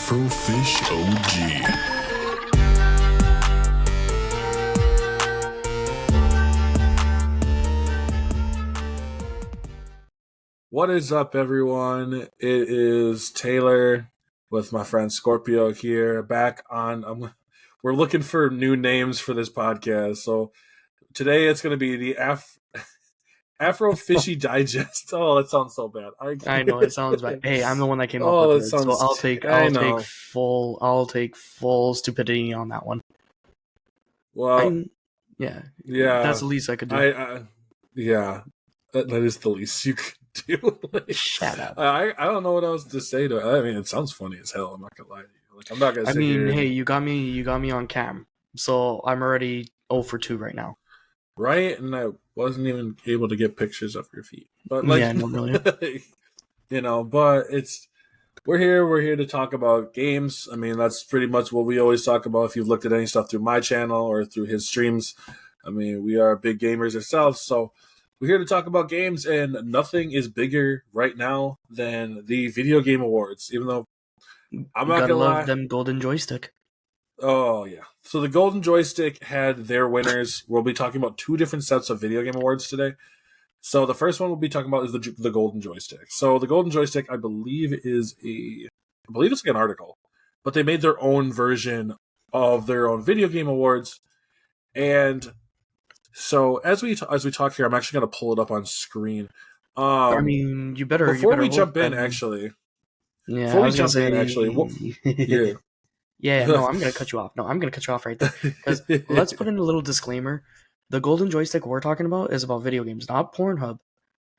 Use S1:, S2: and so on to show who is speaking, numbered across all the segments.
S1: VGA-AFROFISHOG.
S2: What is up, everyone? It is Taylor with my friend Scorpio here, back on. We're looking for new names for this podcast, so today it's going to be the AFROFISHY Digest. Oh, that sounds so bad.
S3: I know it sounds bad. Hey, I'm the one that came up with it, so I'll take full stupidity on that one.
S2: Well,
S3: yeah, that's the least I could do.
S2: That is the least you could do.
S3: Shut up.
S2: I don't know what else to say to it. I mean, it sounds funny as hell. I'm not gonna lie to you. Like, I'm not gonna.
S3: Hey, you got me on cam, so I'm already 0 for 2 right now.
S2: Right, and I wasn't even able to get pictures of your feet. But
S3: yeah, no, really.
S2: But we're here to talk about games. I mean, that's pretty much what we always talk about. If you've looked at any stuff through my channel or through his streams, I mean, we are big gamers ourselves, so we're here to talk about games, and nothing is bigger right now than the Video Game Awards, even though I'm not gonna lie.
S3: Them golden joystick.
S2: Oh, yeah. So the Golden Joystick had their winners. We'll be talking about 2 different sets of video game awards today. So the first one we'll be talking about is the Golden Joystick. So the Golden Joystick, I believe it's like an article, but they made their own version of their own video game awards. And so as we talk here, I'm actually going to pull it up on screen.
S3: I mean, you better
S2: before we jump in, actually.
S3: Yeah,
S2: before we jump in, actually. Yeah.
S3: Yeah, no, I'm going to cut you off. No, I'm going to cut you off right there. Because let's put in a little disclaimer. The Golden Joystick we're talking about is about video games, not Pornhub.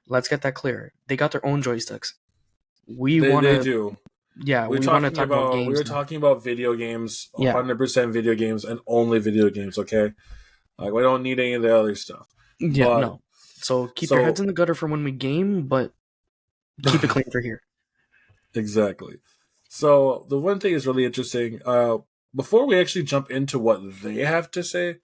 S3: Let's get that clear. They got their own joysticks. They do. Yeah, we want to talk about games.
S2: We were talking about video games, 100% video games, and only video games, okay? Like, we don't need any of the other stuff.
S3: Yeah, no. So keep your heads in the gutter for when we game, but keep it clean for here.
S2: Exactly. So the one thing is really interesting. Before we actually jump into what they have to say,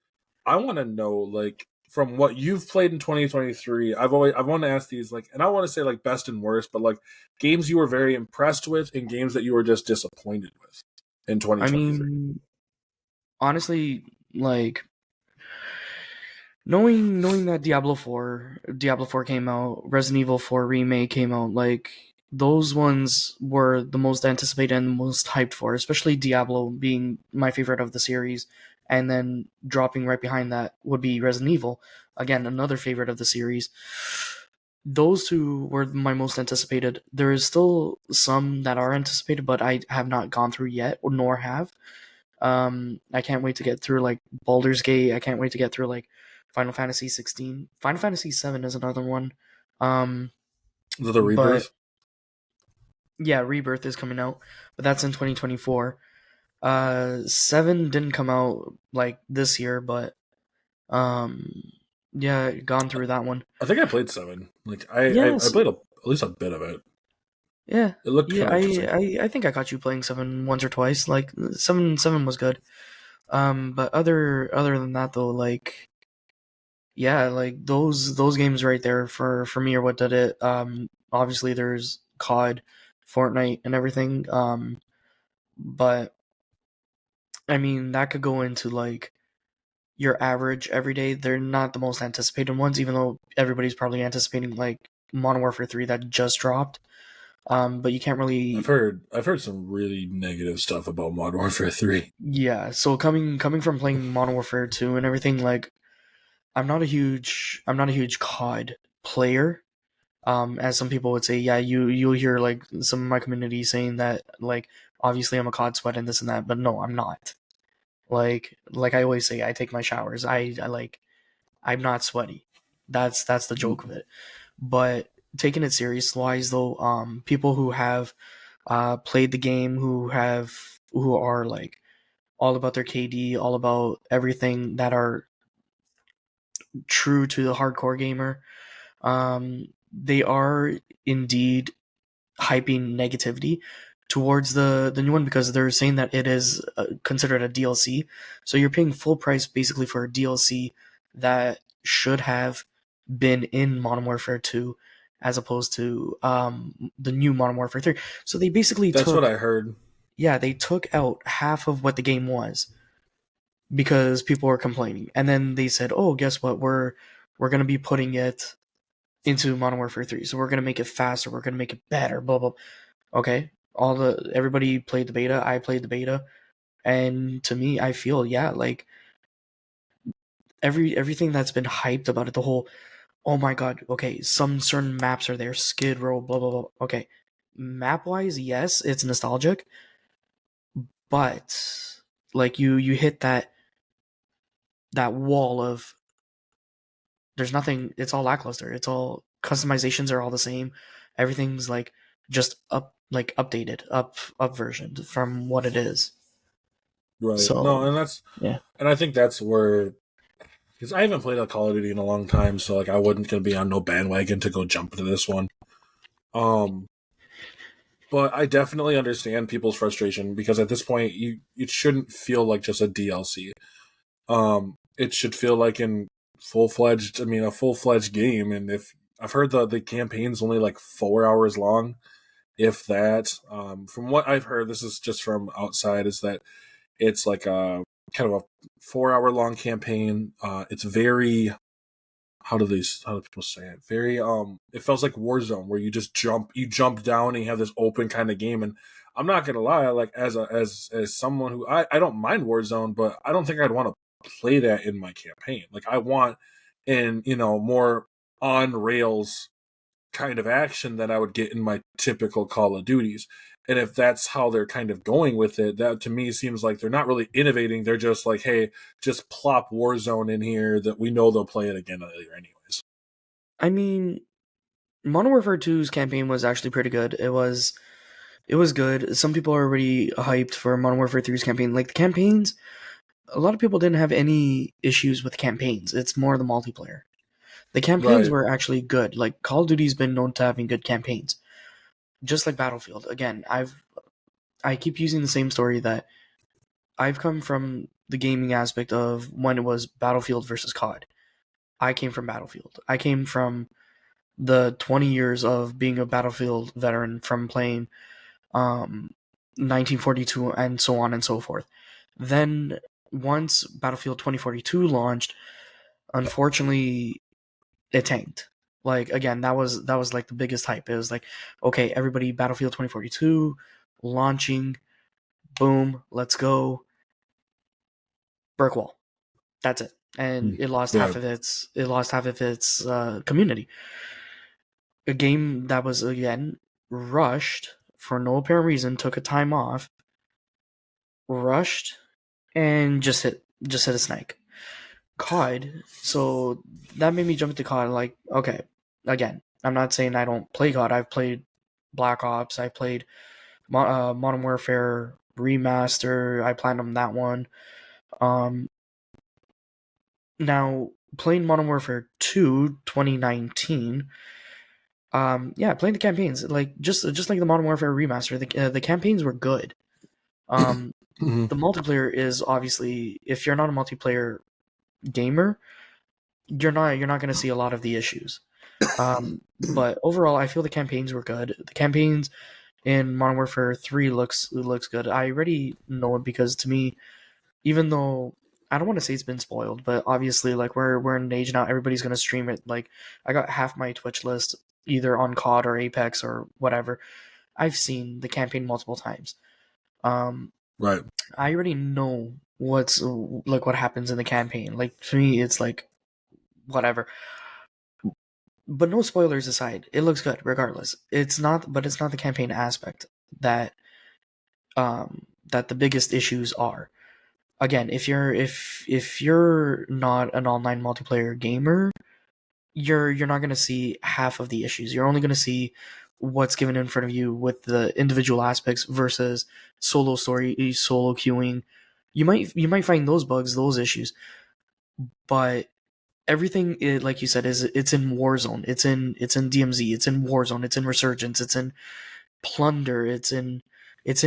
S2: I want to know, like, from what you've played in 2023. I want to ask these, like, and I want to say like best and worst, but like games you were very impressed with and games that you were just disappointed with in 2023.
S3: I mean, honestly, like knowing that Diablo 4 came out, Resident Evil 4 remake came out, like, those ones were the most anticipated and the most hyped for, especially Diablo being my favorite of the series, and then dropping right behind that would be Resident Evil, again, another favorite of the series. Those 2 were my most anticipated. There is still some that are anticipated, but I have not gone through yet, nor have. I can't wait to get through, like, Baldur's Gate. I can't wait to get through, like, Final Fantasy 16. Final Fantasy 7 is another one.
S2: The Rebirth?
S3: Yeah, Rebirth is coming out, but that's in 2024. 7 didn't come out, like, this year, but yeah, gone through that one.
S2: I think I played 7. Like, I played at least a bit of it.
S3: Yeah,
S2: it looked kind of
S3: I think I caught you playing 7 once or twice. Like, 7 was good. But other than that, though, like, yeah, like those games right there for me are what did it. Obviously there's COD, Fortnite, and everything. But I mean, that could go into like your average everyday. They're not the most anticipated ones, even though everybody's probably anticipating like Modern Warfare 3 that just dropped. But you can't really.
S2: I've heard some really negative stuff about Modern Warfare 3.
S3: Yeah, so coming from playing Modern Warfare 2 and everything, like, I'm not a huge COD player. As some people would say, yeah, you'll hear like some of my community saying that, like, obviously I'm a COD sweat and this and that, but no, I'm not. Like I always say, I take my showers. I'm not sweaty. That's the joke of it. But taking it serious wise though, people who have played the game, who are like all about their KD, all about everything, that are true to the hardcore gamer, they are indeed hyping negativity towards the new one, because they're saying that it is considered a DLC. So you're paying full price basically for a DLC that should have been in Modern Warfare 2 as opposed to the new Modern Warfare 3. So they basically
S2: That's what I heard.
S3: yeah, they took out half of what the game was because people were complaining. And then they said, "Oh, guess what? We're going to be putting it into Modern Warfare 3. So we're going to make it faster, we're going to make it better, blah blah." Okay. Everybody played the beta, I played the beta, and to me I feel, yeah, like everything that's been hyped about it, the whole, oh my god, okay, some certain maps are there, Skid Row, blah blah blah. Okay. Map wise, yes, it's nostalgic, but like you hit that wall of there's nothing, it's all lackluster. It's all customizations are all the same. Everything's like just updated, up versioned from what it is.
S2: Right. No,
S3: So
S2: and that's
S3: yeah.
S2: and I think that's where, because I haven't played a Call of Duty in a long time, so like I wasn't gonna be on no bandwagon to go jump into this one. But I definitely understand people's frustration because at this point, it shouldn't feel like just a DLC. It should feel like a full fledged game. And if I've heard the campaign's only like 4 hours long, if that. From what I've heard, this is just from outside, is that it's like a kind of a 4 hour long campaign. It's very, how do people say it? Very it feels like Warzone, where you just jump down and you have this open kind of game. And I'm not gonna lie, like as someone who I don't mind Warzone, but I don't think I'd want to play that in my campaign. Like I want in more on rails kind of action that I would get in my typical Call of Duties. And if that's how they're kind of going with it, that to me seems like they're not really innovating. They're just like, hey, just plop Warzone in here that we know they'll play it again later anyways.
S3: I mean, Modern Warfare 2's campaign was actually pretty good. It was good. Some people are already hyped for Modern Warfare 3's campaign. Like the campaigns, a lot of people didn't have any issues with the campaigns. It's more the multiplayer. The campaigns
S2: Right.
S3: were actually good. Like Call of Duty's been known to having good campaigns. Just like Battlefield. Again, I keep using the same story that I've come from the gaming aspect of when it was Battlefield versus COD. I came from Battlefield. I came from the 20 years of being a Battlefield veteran from playing 1942 and so on and so forth. Then once Battlefield 2042 launched, unfortunately it tanked. Like again, that was like the biggest hype. It was like, okay, everybody, Battlefield 2042 launching, boom, let's go. Brick wall. That's it. And it lost half of its community. A game that was again rushed for no apparent reason, took a time off, rushed, and just hit a snake. COD, so that made me jump into COD. Like, okay, again, I'm not saying I don't play COD. I've played Black Ops. I played Modern Warfare Remaster. I platinumed that one. Now playing Modern Warfare 2 2019. Yeah, playing the campaigns, like just like the Modern Warfare Remaster, the campaigns were good. The multiplayer is obviously, if you're not a multiplayer gamer, you're not going to see a lot of the issues. But overall, I feel the campaigns were good. The campaigns in Modern Warfare 3 looks good. I already know it because to me, even though I don't want to say it's been spoiled, but obviously like we're in an age now, everybody's going to stream it. Like I got half my Twitch list either on COD or Apex or whatever. I've seen the campaign multiple times.
S2: Right.
S3: I already know what happens in the campaign. Like to me, it's like whatever. But no spoilers aside, it looks good regardless. It's not the campaign aspect that that the biggest issues are. Again, if you're not an online multiplayer gamer, you're not going to see half of the issues. You're only going to see what's given in front of you with the individual aspects versus solo story, solo queuing. You might find those bugs, those issues, but everything, like you said, it's in Warzone, it's in DMZ, it's in Warzone, it's in Resurgence, it's in Plunder, it's in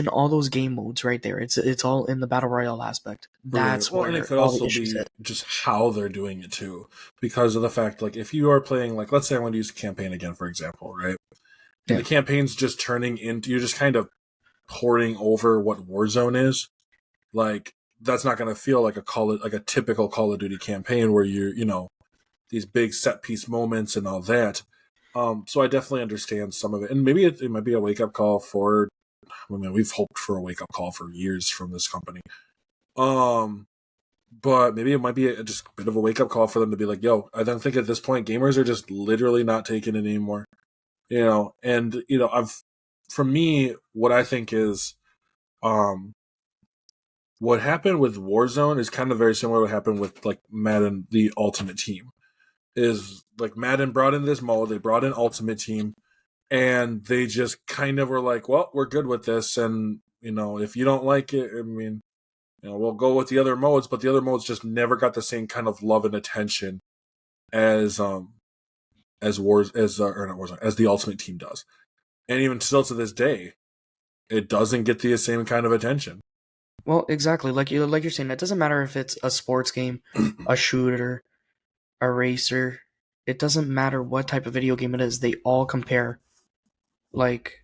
S3: all those game modes right there. It's all in the battle royale aspect. That's
S2: Well, and it
S3: where
S2: could
S3: all the
S2: also
S3: issues
S2: be
S3: hit.
S2: just how they're doing it too, because of the fact, like, if you are playing, like, let's say I want to use campaign again, for example, right? And
S3: Yeah.
S2: the campaign's just turning into, you're just kind of porting over what Warzone is. Like that's not going to feel like a typical Call of Duty campaign where these big set piece moments and all that. So I definitely understand some of it, and maybe it might be a wake up call for. I mean, we've hoped for a wake up call for years from this company. But maybe it might be just a bit of a wake up call for them to be like, "Yo, I don't think at this point gamers are just literally not taking it anymore." And for me, what I think is, what happened with Warzone is kind of very similar to what happened with like Madden, the Ultimate Team. Is like Madden brought in this mode, they brought in Ultimate Team, and they just kind of were like, well, we're good with this, and if you don't like it, I mean, we'll go with the other modes, but the other modes just never got the same kind of love and attention as the Ultimate Team does, and even still to this day, it doesn't get the same kind of attention.
S3: Well, exactly, like you're saying, it doesn't matter if it's a sports game, a shooter, a racer. It doesn't matter what type of video game it is. They all compare, like,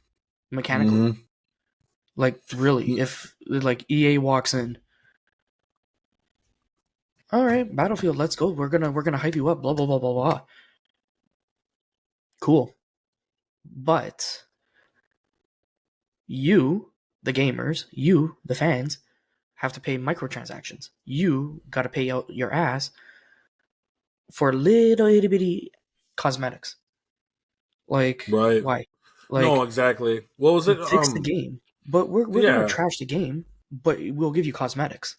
S3: mechanically.
S2: Mm-hmm.
S3: Like, really, if like EA walks in, all right, Battlefield, let's go. We're gonna hype you up. Blah blah blah blah blah. Cool, but you, the gamers, you, the fans, have to pay microtransactions. You got to pay out your ass for little itty bitty cosmetics. Like,
S2: right?
S3: why? Like,
S2: no, exactly. What was it?
S3: Fix the game, but we're gonna trash the game, but we'll give you cosmetics.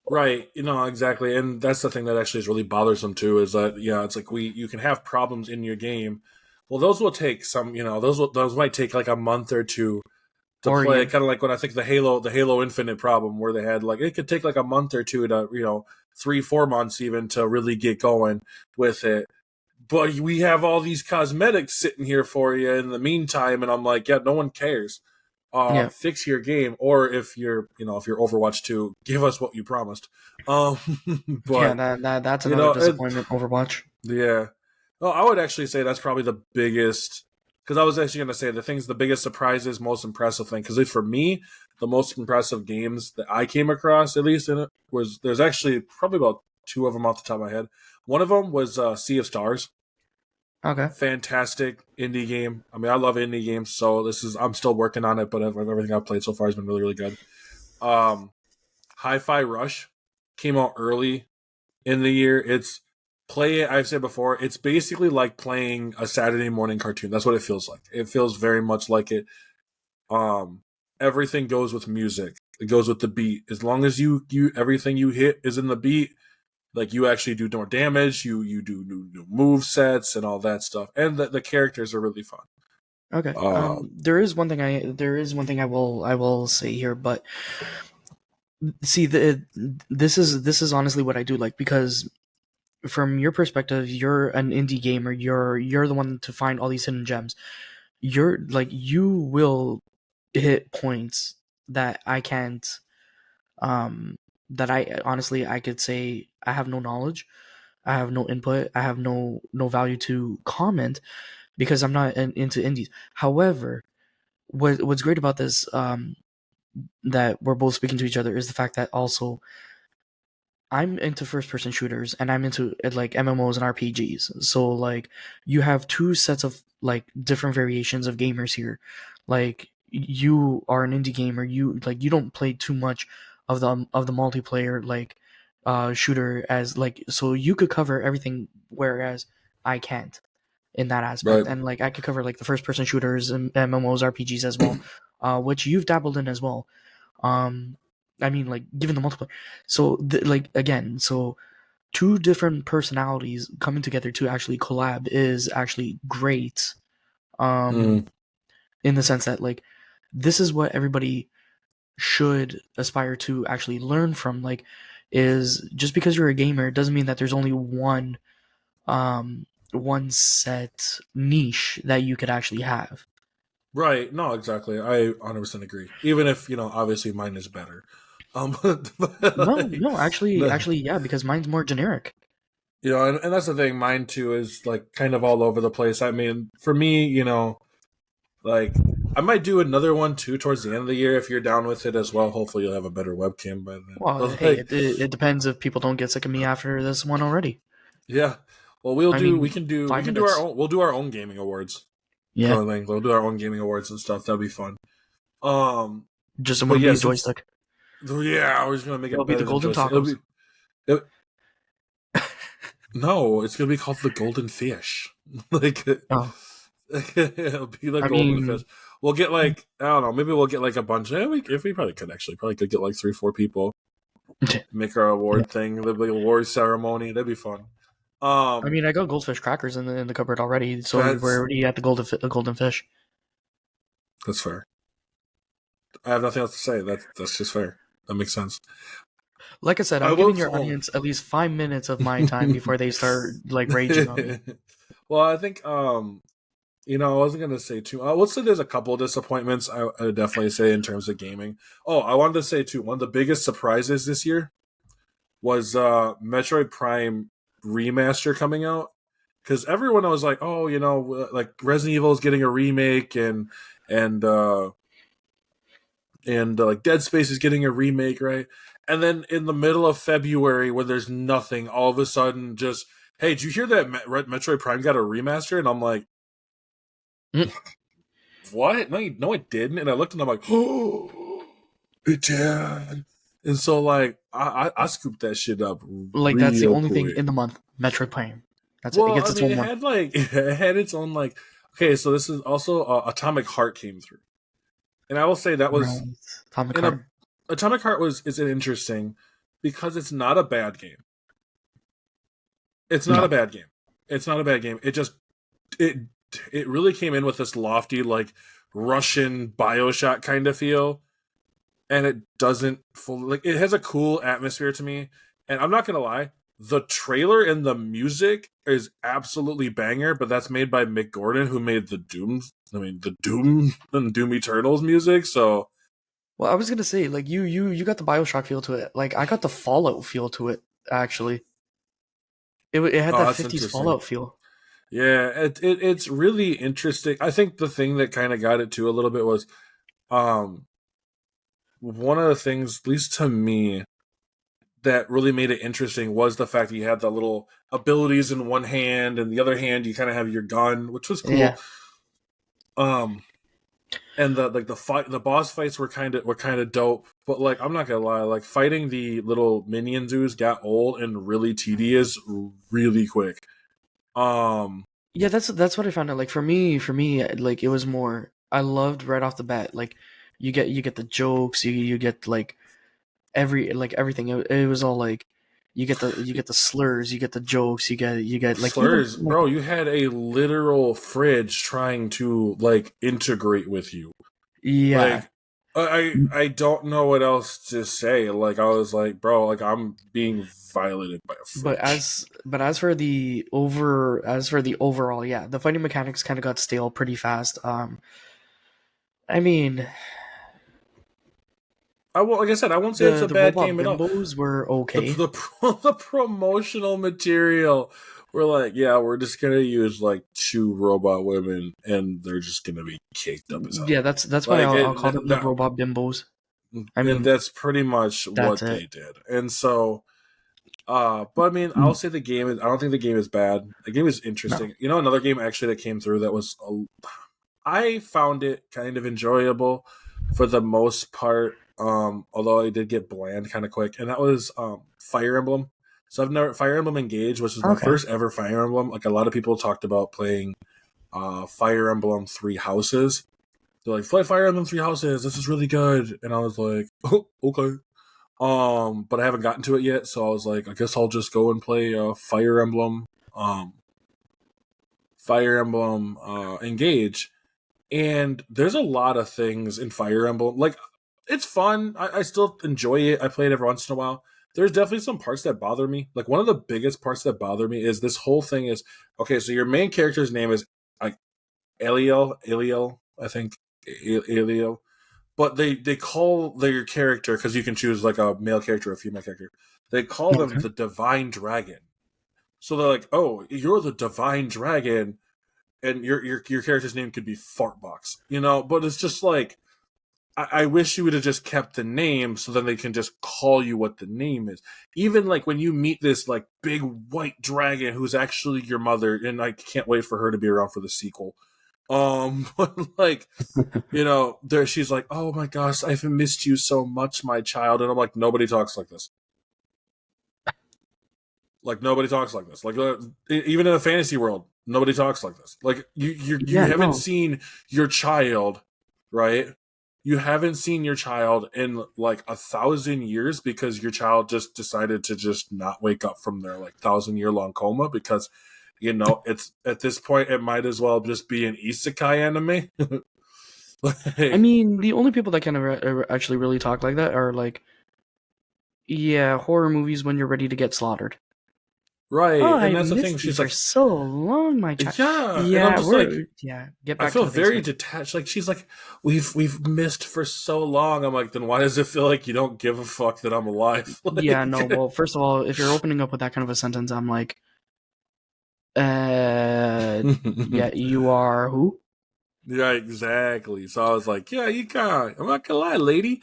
S2: Right, exactly, and that's the thing that actually is really bothersome too. Is that it's like you can have problems in your game. Well, those will take some, those might take like a month or two to play. Kind of like when I think the Halo Infinite problem, where they had like it could take like a month or two to 3-4 months even to really get going with it. But we have all these cosmetics sitting here for you in the meantime, and I'm like, no one cares. Fix your game, or if you're Overwatch 2, give us what you promised. But
S3: that's another disappointment. Overwatch.
S2: Yeah, well, I would actually say that's probably the biggest, because I was actually going to say the biggest surprises, most impressive thing. Because for me, the most impressive games that I came across, at least in it, there's actually probably about 2 of them off the top of my head. One of them was Sea of Stars.
S3: Okay.
S2: Fantastic indie game. I mean, I love indie games, so I'm still working on it, but everything I've played so far has been really, really good. Hi-Fi Rush came out early in the year. I've said before, it's basically like playing a Saturday morning cartoon. That's what it feels like. It feels very much like it. Everything goes with music. It goes with the beat. As long as you everything you hit is in the beat, like you actually do more damage, you do new move sets and all that stuff, and the characters are really fun.
S3: Okay. There is one thing I will say here, but see, this is honestly what I do like, because from your perspective, you're an indie gamer. You're the one to find all these hidden gems. You will hit points that I can't. That I could say I have no knowledge, I have no input, I have no value to comment, because I'm not into indies. However, what's great about this, that we're both speaking to each other, is the fact that also I'm into first person shooters, and I'm into like MMOs and RPGs. So like you have 2 sets of like different variations of gamers here. Like you are an indie gamer, you don't play too much of the multiplayer like shooter, as like, so you could cover everything, whereas I can't in that aspect.
S2: Right.
S3: And like I could cover like the first person shooters and MMOs, RPGs as well, which you've dabbled in as well. I mean, like, given the multiplayer, so again, so 2 different personalities coming together to actually collab is actually great. In the sense that like this is what everybody should aspire to actually learn from. Like, is just because you're a gamer doesn't mean that there's only one set niche that you could actually have.
S2: Right. No, exactly. I 100% agree. Even if, obviously mine is better.
S3: No, actually, yeah, because mine's more generic.
S2: And that's the thing. Mine too is like kind of all over the place. I mean, for me, like I might do another one too towards the end of the year if you're down with it as well. Hopefully, you'll have a better webcam by then.
S3: Well,
S2: But,
S3: hey, it depends if people don't get sick of me after this one already.
S2: yeah. Well,
S3: I mean,
S2: we can do
S3: 5
S2: our
S3: minutes.
S2: own. We'll do our own gaming awards.
S3: Yeah,
S2: We'll do our own gaming awards and stuff. That'll be fun.
S3: just
S2: But
S3: won't be
S2: yeah,
S3: a joystick.
S2: I was gonna make it
S3: It'll be
S2: better
S3: the golden
S2: than
S3: tacos.
S2: no, it's gonna be called the golden fish. Like
S3: Oh,
S2: it'll be the
S3: I
S2: golden
S3: mean,
S2: fish. We'll get like I don't know. Maybe we'll get like a bunch. If we probably could get like 3-4 people. Make our award thing. There'll be a award ceremony. That'd be fun.
S3: I mean, I got goldfish crackers in the cupboard already, so we're already at the golden fish.
S2: That's fair. I have nothing else to say. That's just fair. That makes sense.
S3: Like I said, I'm giving your audience at least 5 minutes of my time before they start like raging on me.
S2: Well, I think I wasn't gonna say too. Let's say there's a couple of disappointments. I would definitely say in terms of gaming. Oh, I wanted to say too. One of the biggest surprises this year was Metroid Prime remaster coming out, because everyone was like, oh, like Resident Evil is getting a remake and like Dead Space is getting a remake, right? And then in the middle of February, where there's nothing, all of a sudden, just hey, did you hear that Metroid Prime got a remaster? And I'm like, what? No, it didn't. And I looked and I'm like, oh, it did. And so like I scooped that shit up.
S3: Like that's the only
S2: quick
S3: thing in the month. Metroid Prime. That's it. It gets its own one.
S2: It had its own like. Okay, so this is also Atomic Heart came through, and I will say that was Atomic Heart is an interesting because it's not a bad game. It's not a bad game. It's not a bad game. It just it really came in with this lofty like Russian BioShock kind of feel, and it doesn't fully like it has a cool atmosphere to me. And I'm not gonna lie, the trailer and the music is absolutely banger, but that's made by Mick Gordon, who made the Doom and Doom Eternals music. So,
S3: well, I was gonna say like you got the BioShock feel to it. Like I got the Fallout feel to it. Actually, it had that 50s Fallout feel.
S2: Yeah, it's really interesting. I think the thing that kind of got it too a little bit was, one of the things, at least to me, that really made it interesting was the fact that you had the little abilities in one hand, and the other hand you kind of have your gun, which was cool.
S3: Yeah.
S2: And the boss fights were kind of dope, but like I'm not gonna lie, like fighting the little minion zoos got old and really tedious really quick.
S3: Yeah, that's what I found out. Like for me, like it was more. I loved right off the bat. Like you get the jokes, you get like everything. It was all like you get the slurs, you get the jokes, you get like
S2: slurs, bro. You had a literal fridge trying to like integrate with you.
S3: Yeah.
S2: Like, I don't know what else to say. Like I was like, bro, like I'm being violated by a fridge.
S3: But as for the overall, yeah, the fighting mechanics kind of got stale pretty fast. I mean,
S2: like I said, I won't say it's a bad game at all.
S3: The bimbos were okay.
S2: The promotional material, we're like, yeah, we're just gonna use like 2 robot women, and they're just gonna be caked up as hell.
S3: Yeah, that's why I'll call them the robot bimbos. I mean,
S2: that's pretty much what they did. And so, but I mean, I'll say the game is. I don't think the game is bad. The game is interesting. No. You know, another game actually that came through that was, I found it kind of enjoyable for the most part. Although I did get bland kind of quick, and that was Fire Emblem. So I've never Fire Emblem Engage, which was my first ever Fire Emblem. Like a lot of people talked about playing Fire Emblem 3 Houses. They're like, play Fire Emblem 3 Houses. This is really good, and I was like, oh, okay. But I haven't gotten to it yet, so I was like, I guess I'll just go and play Fire Emblem Engage. And there's a lot of things in Fire Emblem. Like, it's fun. I still enjoy it. I play it every once in a while. There's definitely some parts that bother me. Like, one of the biggest parts that bother me is this whole thing is, okay, so your main character's name is like Eliel, I think. Eliel. But they call their character, because you can choose like a male character or a female character, they call them the Divine Dragon. So they're like, oh, you're the Divine Dragon, and your character's name could be Fartbox, but it's just like, I wish you would have just kept the name so then they can just call you what the name is. Even like when you meet this like big white dragon who's actually your mother, and I can't wait for her to be around for the sequel. But like, there she's like, oh my gosh, I've missed you so much, my child. And I'm like, nobody talks like this. Like, nobody talks like this. Like, even in a fantasy world, nobody talks like this. Like, you haven't seen your child, right? You haven't seen your child in like 1,000 years because your child just decided to just not wake up from their like 1,000-year-long coma because, it's at this point it might as well just be an isekai anime.
S3: I mean, the only people that can actually really talk like that are like, horror movies when you're ready to get slaughtered.
S2: Right,
S3: oh,
S2: and that's
S3: I
S2: the thing.
S3: missed
S2: She's
S3: you
S2: like,
S3: for so long, my child.
S2: and I'm just like,
S3: get back
S2: I feel
S3: to the
S2: very
S3: basement.
S2: detached. Like, she's like, we've missed for so long. I'm like, then why does it feel like you don't give a fuck that I'm alive? Like,
S3: Yeah, no. Well, first of all, if you're opening up with that kind of a sentence, I'm like, yeah, you are who?
S2: Yeah, exactly. So I was like, yeah, I'm not gonna lie, lady,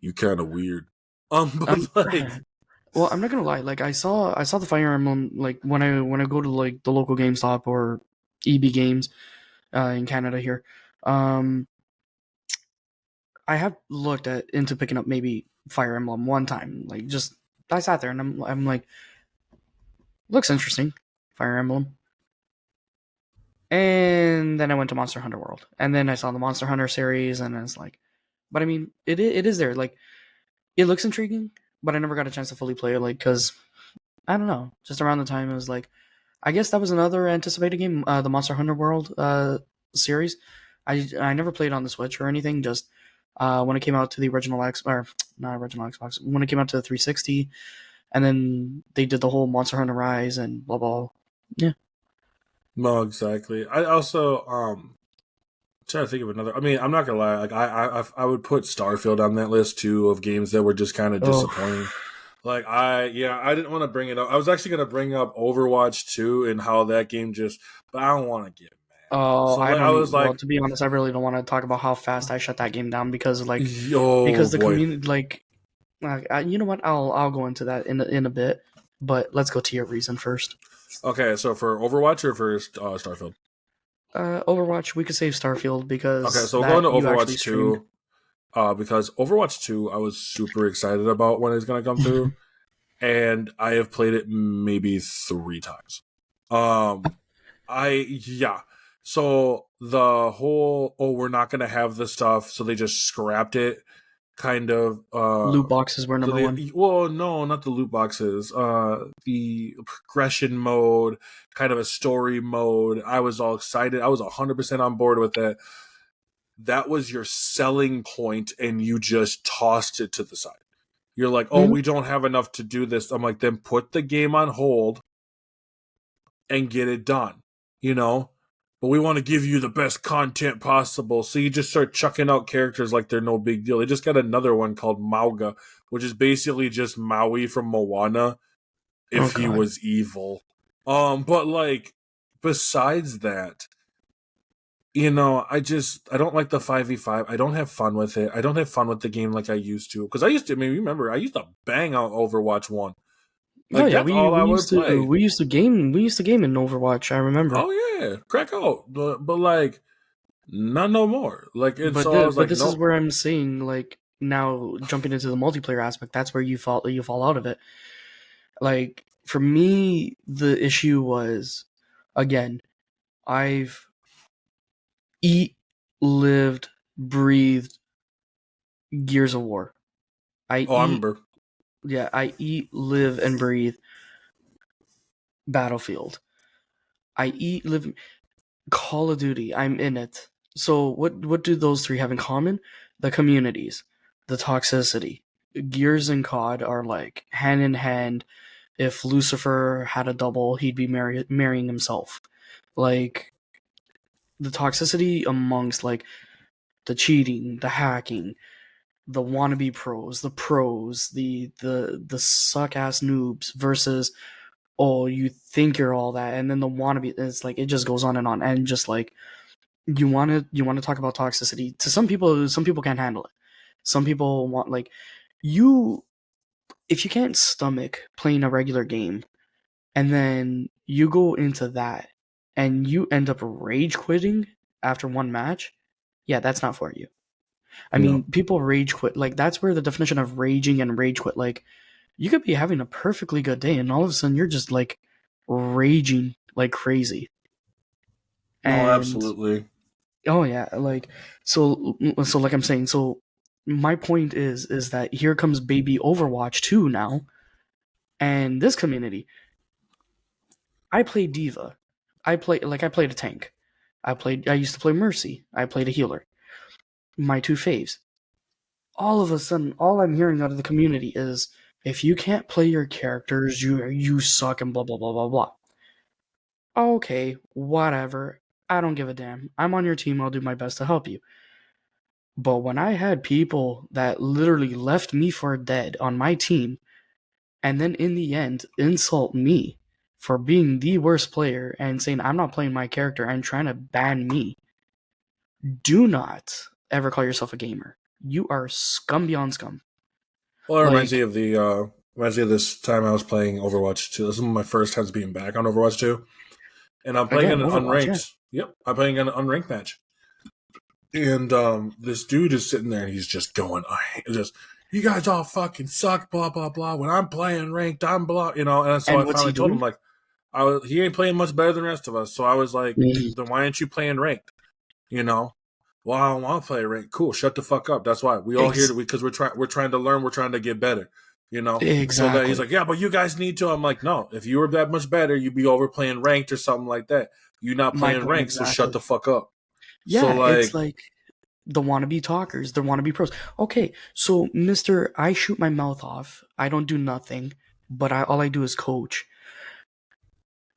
S2: you kind of weird. But like,
S3: well, I'm not gonna lie. Like, I saw the Fire Emblem. Like, when I go to like the local GameStop or EB Games, in Canada here, I have looked into picking up maybe Fire Emblem one time. Like, just I sat there and I'm like, looks interesting, Fire Emblem. And then I went to Monster Hunter World, and then I saw the Monster Hunter series, and it's like, but I mean, it is there. Like, it looks intriguing, but I never got a chance to fully play it. Like, because I don't know, just around the time it was like, I guess that was another anticipated game, the Monster Hunter World series. I never played on the Switch or anything. Just when it came out to the original or not original Xbox, when it came out to the 360, and then they did the whole Monster Hunter Rise and blah blah. Yeah.
S2: No, exactly. I also trying to think of another. I mean, I'm not gonna lie. Like, I would put Starfield on that list too of games that were just kind of disappointing. Like, I didn't want to bring it up. I was actually gonna bring up Overwatch 2 and how that game but I don't want to get mad.
S3: Oh,
S2: so, I was like,
S3: well, to be honest, I really don't want to talk about how fast I shut that game down because like
S2: because
S3: the community, like, you know what? I'll go into that in a bit, but let's go to your reason first.
S2: Okay, so for Overwatch or for Starfield?
S3: Overwatch, we could save Starfield because
S2: okay, so we're going to Overwatch 2. Because Overwatch 2, I was super excited about when it's going to come through, and I have played it maybe 3 times. So the whole we're not going to have the stuff, so they just scrapped it. Kind of
S3: loot boxes were number one.
S2: Well, no, not the loot boxes. The progression mode, kind of a story mode. I was all excited. I was 100% on board with that. That was your selling point, and you just tossed it to the side. You're like, oh, we don't have enough to do this. I'm like, then put the game on hold and get it done. But we want to give you the best content possible. So you just start chucking out characters like they're no big deal. They just got another one called Mauga, which is basically just Maui from Moana if he was evil. But like, besides that, I don't like the 5v5. I don't have fun with it. I don't have fun with the game like I used to. Because remember, I used to bang out Overwatch 1. Like, that's all I would play.
S3: We used to game in Overwatch, I remember.
S2: Oh yeah, crack out. But like, not no more. Like, it's
S3: this is where I'm saying, like, now jumping into the multiplayer aspect, that's where you fall out of it. Like, for me, the issue was, again, I've lived, breathed Gears of War. I remember. Yeah, I eat, live, and breathe Battlefield. I eat, live, Call of Duty. I'm in it. So what do those three have in common? The communities, the toxicity. Gears and COD are like hand in hand. If Lucifer had a double, he'd be marrying himself. Like, the toxicity amongst like the cheating, the hacking, the wannabe pros, the suck ass noobs versus oh, you think you're all that, and then the wannabe, it's like it just goes on, and just like you want to talk about toxicity. To some people can't handle it. Some people want, like, you, if you can't stomach playing a regular game and then you go into that and you end up rage quitting after one match, yeah, that's not for you. I mean, people rage quit. Like, that's where the definition of raging and rage quit, like, you could be having a perfectly good day and all of a sudden you're just like raging like crazy.
S2: No,
S3: And
S2: absolutely.
S3: oh yeah, like, so like I'm saying, so my point is that here comes baby Overwatch 2 now, and this community. I play Diva. I played a tank. I used to play Mercy. I played a healer. My two faves. All of a sudden, all I'm hearing out of the community is, if you can't play your characters, you suck and blah blah blah blah blah. Okay, whatever. I don't give a damn. I'm on your team. I'll do my best to help you. But when I had people that literally left me for dead on my team, and then in the end insult me for being the worst player and saying I'm not playing my character and trying to ban me, do not ever call yourself a gamer. You are scum beyond scum.
S2: Well, it reminds me of this time I was playing Overwatch 2. This is one of my first times being back on Overwatch 2. And I'm playing in an unranked. Yeah. Yep, I'm playing in an unranked match. And this dude is sitting there and he's just going, you guys all fucking suck, blah, blah, blah. When I'm playing ranked, I'm blah, you know. And so I finally told him, like, he ain't playing much better than the rest of us. So I was like, then why aren't you playing ranked? You know? Well, I don't want to play ranked. Cool, shut the fuck up. That's why. We all here because we're trying to learn, we're trying to get better. You know?
S3: Exactly.
S2: So that he's like, yeah, but you guys need to. I'm like, no, if you were that much better, you'd be over playing ranked or something like that. You're not playing ranked, so shut the fuck up.
S3: Yeah, so, it's like the wannabe talkers, the wannabe pros. Okay, so Mr. I shoot my mouth off. I don't do nothing, but all I do is coach.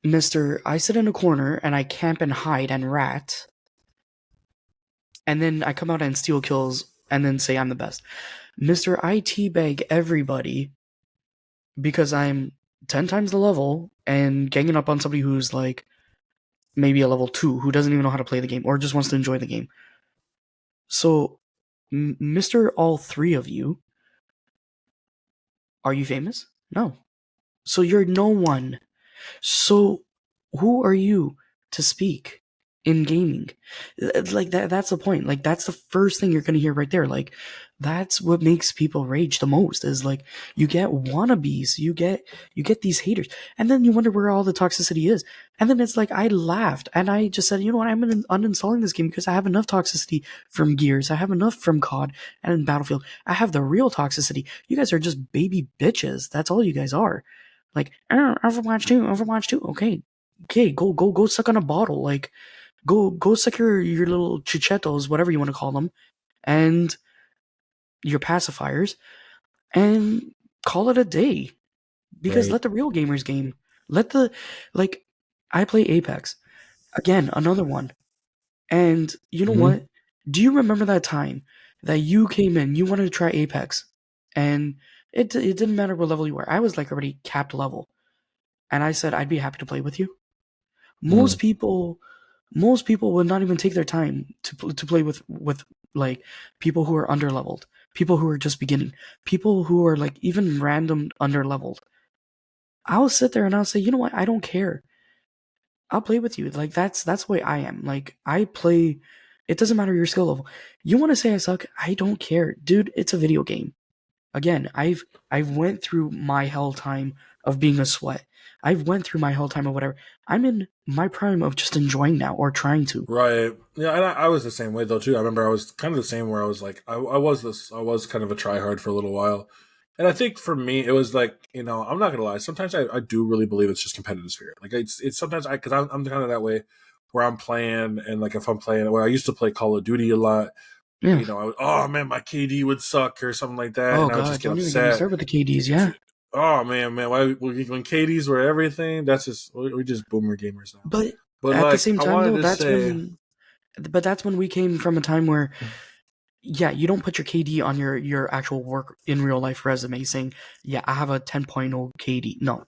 S3: Mr. I sit in a corner and I camp and hide and rat. And then I come out and steal kills and then say I'm the best. Mr. I teabag everybody because I'm 10 times the level and ganging up on somebody who's like maybe a level 2 who doesn't even know how to play the game or just wants to enjoy the game. So, Mr. All three of you, are you famous? No. So you're no one. So who are you to speak in gaming? Like, that's the point. Like, that's the first thing you're going to hear right there. Like, that's what makes people rage the most, is like, you get wannabes, you get these haters, and then you wonder where all the toxicity is. And then it's like, I laughed and I just said, you know what, I'm uninstalling this game because I have enough toxicity from Gears, I have enough from COD and in Battlefield. I have the real toxicity. You guys are just baby bitches. That's all you guys are. Like, Overwatch 2, okay, go suck on a bottle. Like, go suck your little chichetos, whatever you want to call them, and your pacifiers, and call it a day. Because let the real gamers game. I play Apex. Again, another one. And you know what? Do you remember that time that you came in, you wanted to try Apex, and it didn't matter what level you were. I was like already capped level. And I said I'd be happy to play with you. Most people would not even take their time to play with like people who are underleveled, people who are just beginning, people who are like even random underleveled. I'll sit there and I'll say, you know what? I don't care. I'll play with you. Like, that's the way I am. Like, I play. It doesn't matter your skill level. You want to say I suck? I don't care, dude. It's a video game. Again, I've went through my hell time of being a sweat. I've went through my whole time of whatever. I'm in my prime of just enjoying now, or trying to.
S2: Right. Yeah, and I was the same way though too. I remember I was kind of the same where I was like, I was kind of a tryhard for a little while. And I think for me, it was like, you know, I'm not gonna lie. Sometimes I do really believe it's just competitive spirit. Like it's sometimes because I'm kind of that way where I'm playing, and like if I'm playing, where I used to play Call of Duty a lot. Yeah. You know, oh man, my KD would suck or something like that, and I would just get upset. Even start
S3: with the KDs, yeah.
S2: Oh man, why when KDs were everything? That's just we're just boomer gamers now.
S3: But at like, the same time, though, that's when we came from a time where, yeah, you don't put your KD on your actual work in real life resume saying, yeah, I have a 10.0 KD. No,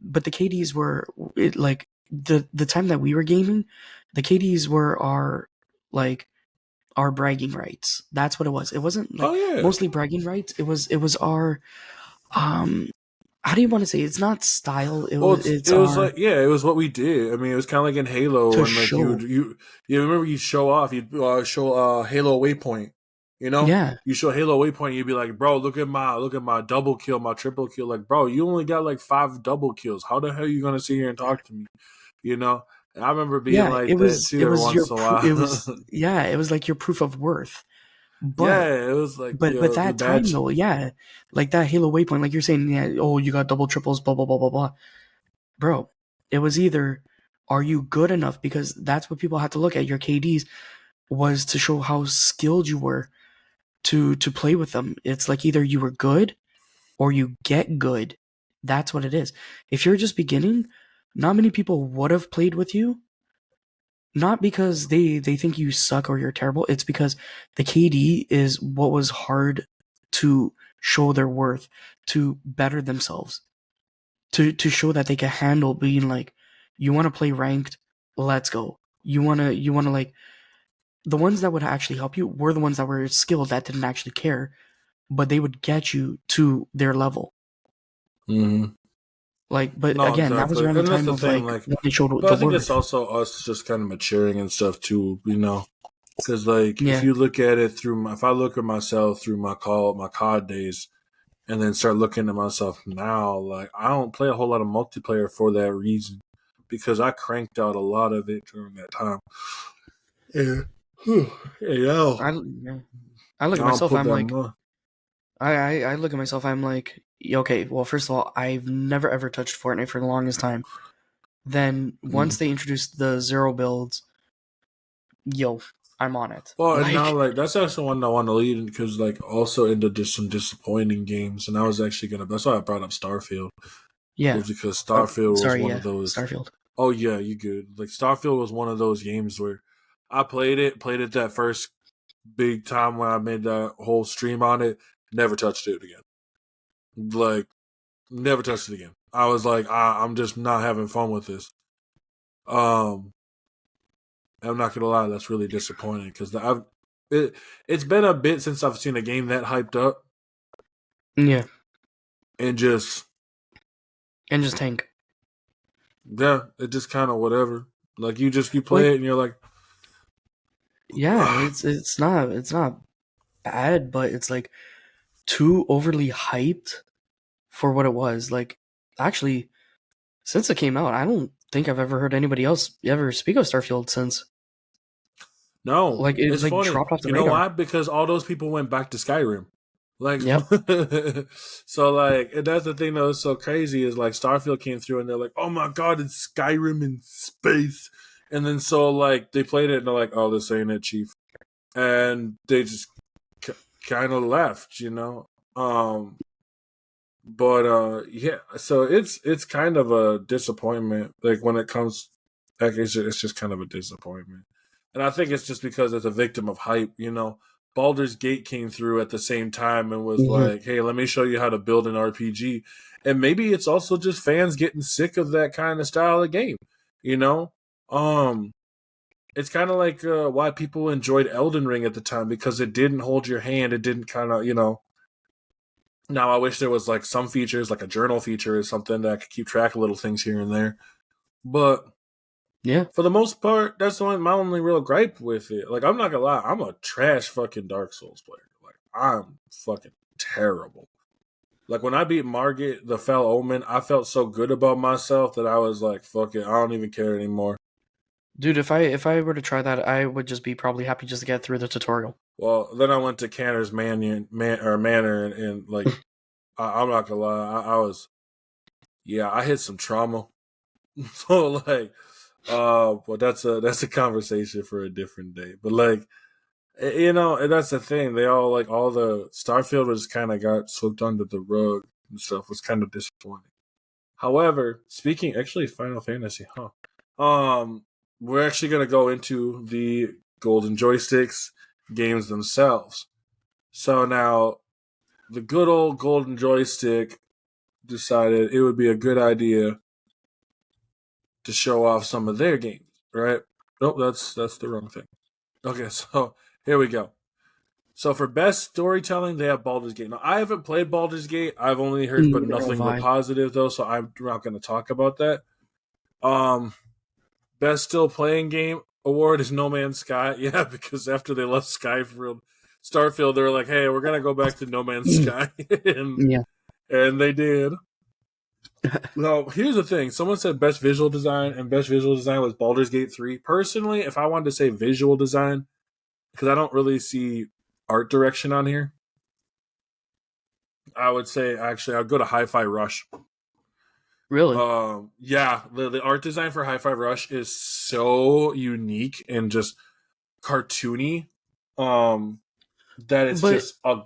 S3: but the KDs were like the time that we were gaming, the KDs were our bragging rights. That's what it was. It wasn't like mostly bragging rights. It was our how do you want to say it? It's not style. It was
S2: like it was what we did. I mean, it was kind of like in Halo, and like
S3: show.
S2: you remember you'd show off. You'd show Halo Waypoint. You know,
S3: Yeah.
S2: You show Halo Waypoint, you'd be like, bro, look at my double kill, my triple kill. Like, bro, you only got like 5 double kills. How the hell are you gonna sit here and talk to me? You know, and I remember being like that too every once in a while.
S3: It was like your proof of worth. But
S2: it was like,
S3: but that time though, like that Halo Waypoint, like you're saying, you got double triples, blah blah blah blah blah, bro. It was either are you good enough, because that's what people had to look at. Your KDs was to show how skilled you were to play with them. It's like either you were good or you get good. That's what it is. If you're just beginning, not many people would have played with you. Not because they think you suck or you're terrible. It's because the KD is what was hard to show their worth, to better themselves, to show that they can handle being like, you want to play ranked, let's go. You want to like, the ones that would actually help you were the ones that were skilled, that didn't actually care, but they would get you to their level.
S2: Mm-hmm.
S3: Like, but no, again, exactly. That was around the time of like when they showed
S2: but I think it's also us just kind of maturing and stuff too, you know, because like if you look at it if I look at myself through my COD days, and then start looking at myself now, like I don't play a whole lot of multiplayer for that reason, because I cranked out a lot of it during that time. Yeah.
S3: I look at myself, I'm like, I look at myself, I'm like, okay, well, first of all, I've never ever touched Fortnite for the longest time. Then once they introduced the 0 builds, I'm on it.
S2: Well, and now like that's actually one I want to lead in, because like also into just some disappointing games, and I was actually that's why I brought up Starfield.
S3: Yeah,
S2: was because Starfield was one of those.
S3: Starfield.
S2: Oh yeah, you good. Like Starfield was one of those games where I played it that first big time when I made that whole stream on it, never touched it again. Like, never touched it again. I was like, I'm just not having fun with this. I'm not gonna lie, that's really disappointing, because it's been a bit since I've seen a game that hyped up.
S3: Yeah.
S2: And just
S3: tank.
S2: Yeah, it just kind of whatever. Like you play it and you're like,
S3: yeah, it's not bad, but it's like too overly hyped for what it was. Like, actually, since it came out, I don't think I've ever heard anybody else ever speak of Starfield since.
S2: No,
S3: like it's like funny.
S2: Dropped off the radar. You know why? Because all those people went back to Skyrim. Like,
S3: yep.
S2: So like, and that's the thing that was so crazy is like Starfield came through and they're like, oh my god, it's Skyrim in space. And then so like they played it and they're like, oh, this ain't it, Chief. And they just kind of left, you know. But yeah, so it's kind of a disappointment. Like when it comes, like it's just kind of a disappointment. And I think it's just because it's a victim of hype, you know. Baldur's Gate came through at the same time and was like, hey, let me show you how to build an RPG. And maybe it's also just fans getting sick of that kind of style of game, you know? It's kind of like why people enjoyed Elden Ring at the time, because it didn't hold your hand. It didn't kind of, you know. Now, I wish there was like some features, like a journal feature or something that I could keep track of little things here and there. But
S3: yeah,
S2: for the most part, that's my only real gripe with it. Like, I'm not gonna lie, I'm a trash fucking Dark Souls player. Like, I'm fucking terrible. Like, when I beat Margit, the Fell Omen, I felt so good about myself that I was like, fuck it, I don't even care anymore.
S3: Dude, if I were to try that, I would just be probably happy just to get through the tutorial.
S2: Well, then I went to Canner's Manor, and like, I'm not gonna lie, I was, I hit some trauma. So like, but that's a conversation for a different day. But like, you know, and that's the thing. They all like all the Starfield was kind of got swept under the rug and stuff. Was kind of disappointing. However, speaking actually Final Fantasy, we're actually gonna go into the Golden Joysticks games themselves. So now, the good old Golden Joystick decided it would be a good idea to show off some of their games, right? Nope, that's the wrong thing. Okay, so here we go. So for best storytelling, they have Baldur's Gate. Now, I haven't played Baldur's Gate. I've only heard but nothing but positive, though, so I'm not going to talk about that. Best still playing game award is No Man's Sky. Yeah, because after they left Starfield, they were like, hey, we're going to go back to No Man's Sky. And they did. Now, here's the thing. Someone said best visual design, and best visual design was Baldur's Gate 3. Personally, if I wanted to say visual design, because I don't really see art direction on here, I would say, actually, I'd go to Hi-Fi Rush.
S3: Really?
S2: Yeah, the art design for Hi-Fi Rush is so unique and just cartoony that it's just a...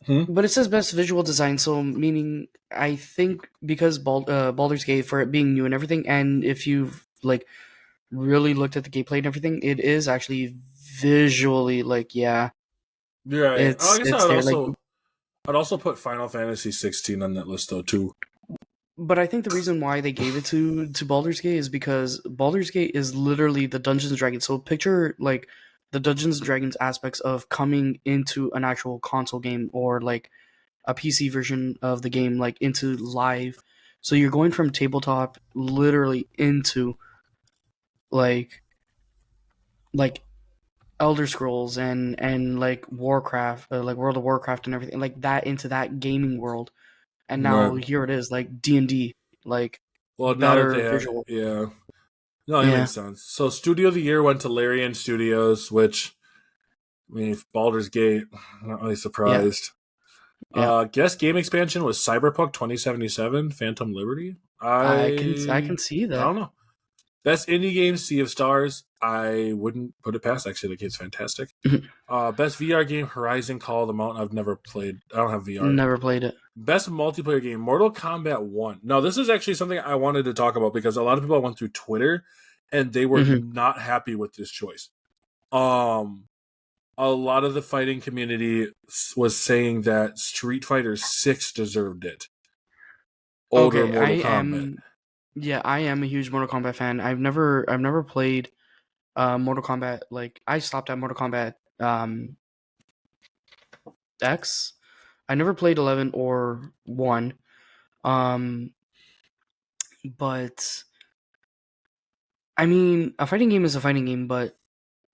S3: But it says best visual design, so meaning I think because Baldur's Gate, for it being new and everything, and if you've like really looked at the gameplay and everything, it is actually visually
S2: Yeah, I'd also put Final Fantasy 16 on that list though too.
S3: But I think the reason why they gave it to Baldur's Gate is because Baldur's Gate is literally the Dungeons and Dragons. So picture like the Dungeons and Dragons aspects of coming into an actual console game or like a PC version of the game, like into live. So you're going from tabletop literally into like Elder Scrolls and like Warcraft, like World of Warcraft and everything like that into that gaming world. And now here it is, like D&D, like
S2: better visual. Yeah. No, it makes sense. So Studio of the Year went to Larian Studios, which, I mean, Baldur's Gate, not really surprised. Guest game expansion was Cyberpunk 2077, Phantom Liberty. I
S3: can see that.
S2: I don't know. Best indie game, Sea of Stars. I wouldn't put it past. Actually, the game's fantastic. Best VR game, Horizon Call of the Mountain. I've never played. I don't have VR.
S3: Never played it.
S2: Best multiplayer game, Mortal Kombat 1. Now, this is actually something I wanted to talk about because a lot of people went through Twitter and they were not happy with this choice. A lot of the fighting community was saying that Street Fighter 6 deserved it. Mortal Kombat.
S3: I am a huge Mortal Kombat fan. I've never played Mortal Kombat. Like I stopped at Mortal Kombat X. I never played 11 or 1. But I mean, a fighting game is a fighting game, but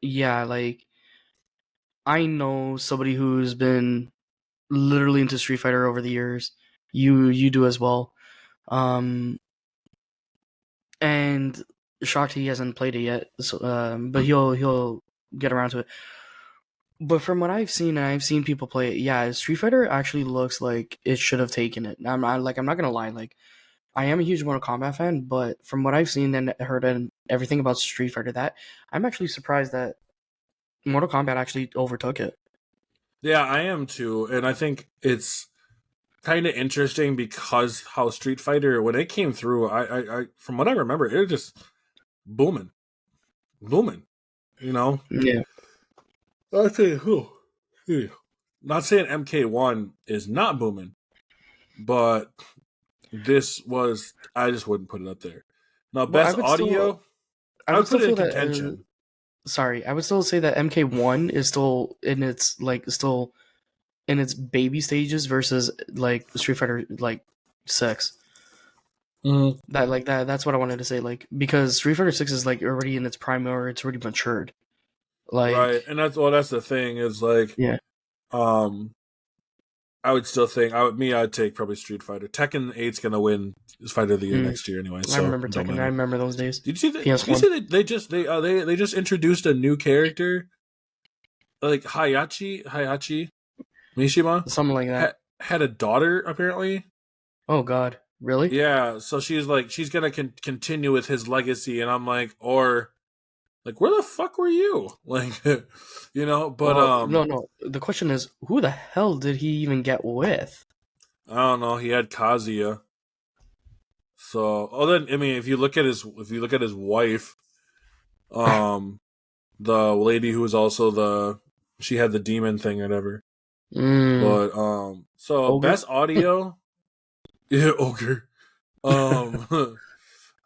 S3: yeah, like I know somebody who's been literally into Street Fighter over the years. You do as well. And shocked he hasn't played it yet. So, but he'll get around to it. But from what I've seen, and I've seen people play it, yeah, Street Fighter actually looks like it should have taken it. I'm not gonna lie, like I am a huge Mortal Kombat fan, but from what I've seen and heard and everything about Street Fighter, that I'm actually surprised that Mortal Kombat actually overtook it.
S2: Yeah, I am too, and I think it's kind of interesting because how Street Fighter, when it came through, I from what I remember, it was just booming, you know.
S3: Yeah.
S2: I tell you, not saying MK1 is not booming, but this was, I just wouldn't put it up there. Now, best audio, I would put it in contention.
S3: I would still say that MK1 is still in its baby stages versus like Street Fighter like 6. That's what I wanted to say, like because Street Fighter 6 is like already in its prime or it's already matured. Like,
S2: right, and that's the thing is like, I would still think I'd take probably Street Fighter. Tekken 8's gonna win Fighter of the Year next year anyway. So
S3: I remember Tekken. I remember those days.
S2: Did you see that? Did you see that they just introduced a new character, like Hayachi Mishima,
S3: something like that.
S2: Had a daughter apparently.
S3: Oh God, really?
S2: Yeah. So she's gonna continue with his legacy, and I'm like, or. Like, where the fuck were you? Like, you know, but,
S3: No. The question is, who the hell did he even get with?
S2: I don't know. He had Kazuya. So, then, I mean, if you look at his wife, the lady who was also she had the demon thing or whatever. But, so, ogre? Best audio. Yeah, ogre.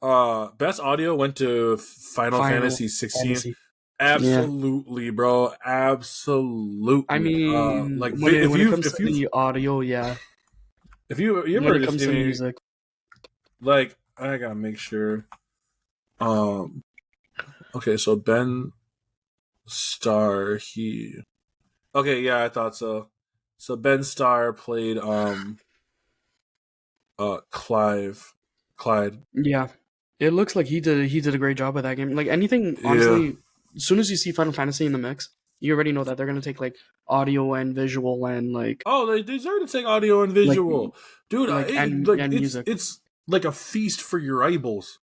S2: Best audio went to Final Fantasy 16.
S3: Fantasy.
S2: Absolutely, bro. Absolutely.
S3: I mean,
S2: like
S3: when
S2: if
S3: it
S2: you
S3: comes to the audio, yeah.
S2: if you
S3: When
S2: ever
S3: it
S2: just
S3: comes to music,
S2: like I gotta make sure. Okay, so Ben Starr, okay, yeah, I thought so. So Ben Starr played Clyde.
S3: yeah, it looks like he did a great job with that game. Like anything,
S2: Yeah.
S3: honestly, as soon as you see Final Fantasy in the mix, you already know that they're gonna take like audio and visual and
S2: Oh, they deserve to take audio and
S3: like
S2: visual, dude.
S3: and music.
S2: It's like a feast for your eyeballs.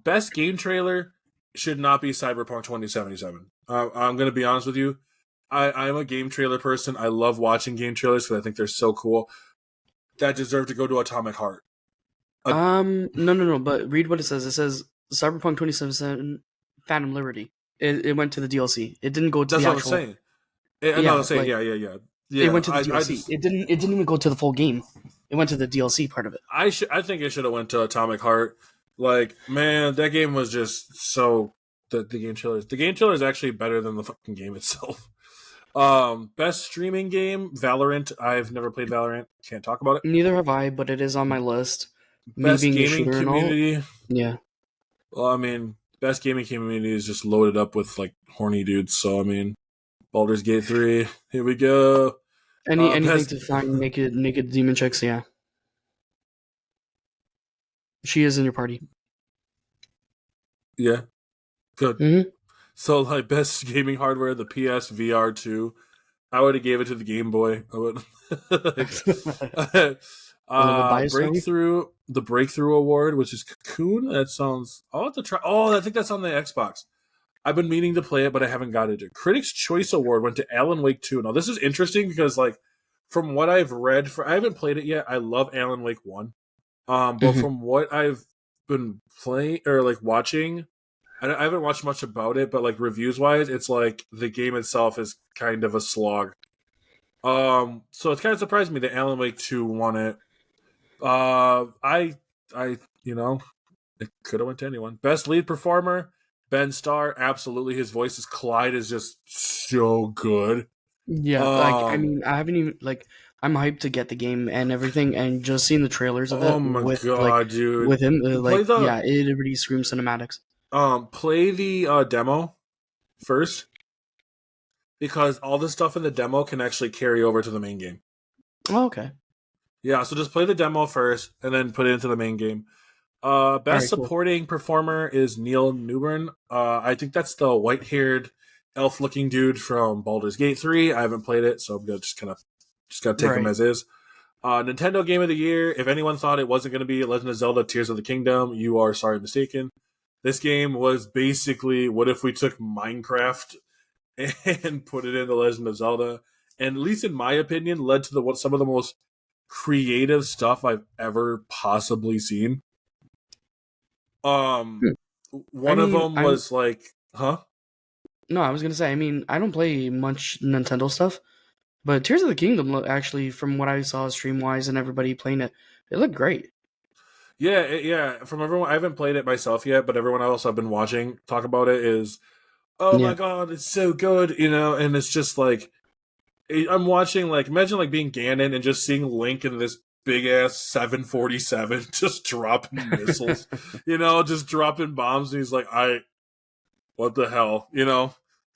S2: Best game trailer should not be Cyberpunk 2077. I'm gonna be honest with you. I'm a game trailer person. I love watching game trailers because I think they're so cool. That deserve to go to Atomic Heart.
S3: No. But read what it says. It says Cyberpunk 2077 Phantom Liberty. It went to the DLC. It didn't go to
S2: That's
S3: the
S2: what
S3: actual.
S2: I'm saying. I'm
S3: Yeah,
S2: not saying.
S3: like
S2: Yeah.
S3: it went to the
S2: I
S3: DLC.
S2: just
S3: It didn't even go to the full game. It went to the DLC part of it.
S2: I think it should have went to Atomic Heart. Like, man, that game was just so the game trailer. The game trailer is actually better than the fucking game itself. Best streaming game, Valorant. I've never played Valorant. Can't talk about it.
S3: Neither have I, but it is on my list. Me
S2: Best
S3: being a
S2: gaming
S3: shooter and all.
S2: community.
S3: Yeah.
S2: Well, I mean, best gaming community is just loaded up with like horny dudes. So I mean, Baldur's Gate 3. Here we go.
S3: Anything
S2: best-
S3: to find naked demon chicks, yeah. She is in your party.
S2: Yeah. Good.
S3: Mhm.
S2: So like best gaming hardware, the PS VR 2. I would have gave it to the Game Boy. I would. The Breakthrough Award, which is Cocoon. That sounds. I'll have to try. Oh, I think that's on the Xbox. I've been meaning to play it, but I haven't got it. Critics' Choice Award went to Alan Wake 2. Now this is interesting because, like, from what I've read, I haven't played it yet. I love Alan Wake 1. But from what I've been playing or like watching, I haven't watched much about it, but like reviews wise, it's like the game itself is kind of a slog. So it's kind of surprised me that Alan Wake 2 won it. I it could have went to anyone. Best lead performer, Ben Starr. Absolutely, his voice as Clyde is just so good.
S3: Yeah, I mean, I haven't even I'm hyped to get the game and everything, and just seeing the trailers of it.
S2: Oh my god, dude!
S3: With him,
S2: it
S3: really screams cinematics.
S2: Play the demo first, because all the stuff in the demo can actually carry over to the main game.
S3: Oh, okay.
S2: Yeah, so just play the demo first, and then put it into the main game. Best supporting performer is Neil Newbern. I think that's the white-haired, elf-looking dude from Baldur's Gate 3. I haven't played it, so I'm gonna just gotta take him as is. Nintendo Game of the Year. If anyone thought it wasn't going to be Legend of Zelda Tears of the Kingdom, you are sorry mistaken. This game was basically, what if we took Minecraft and put it into Legend of Zelda? And at least in my opinion, led to some of the most creative stuff I've ever possibly seen. One of them was like, huh?
S3: No, I was gonna say. I mean, I don't play much Nintendo stuff, but Tears of the Kingdom, actually, from what I saw stream wise and everybody playing it, it looked great.
S2: Yeah. From everyone, I haven't played it myself yet, but everyone else I've been watching talk about it is, oh my god, it's so good, and it's just like, I'm watching, like, imagine like being Ganon and just seeing Link in this big ass 747 just dropping missiles, just dropping bombs, and he's like, what the hell,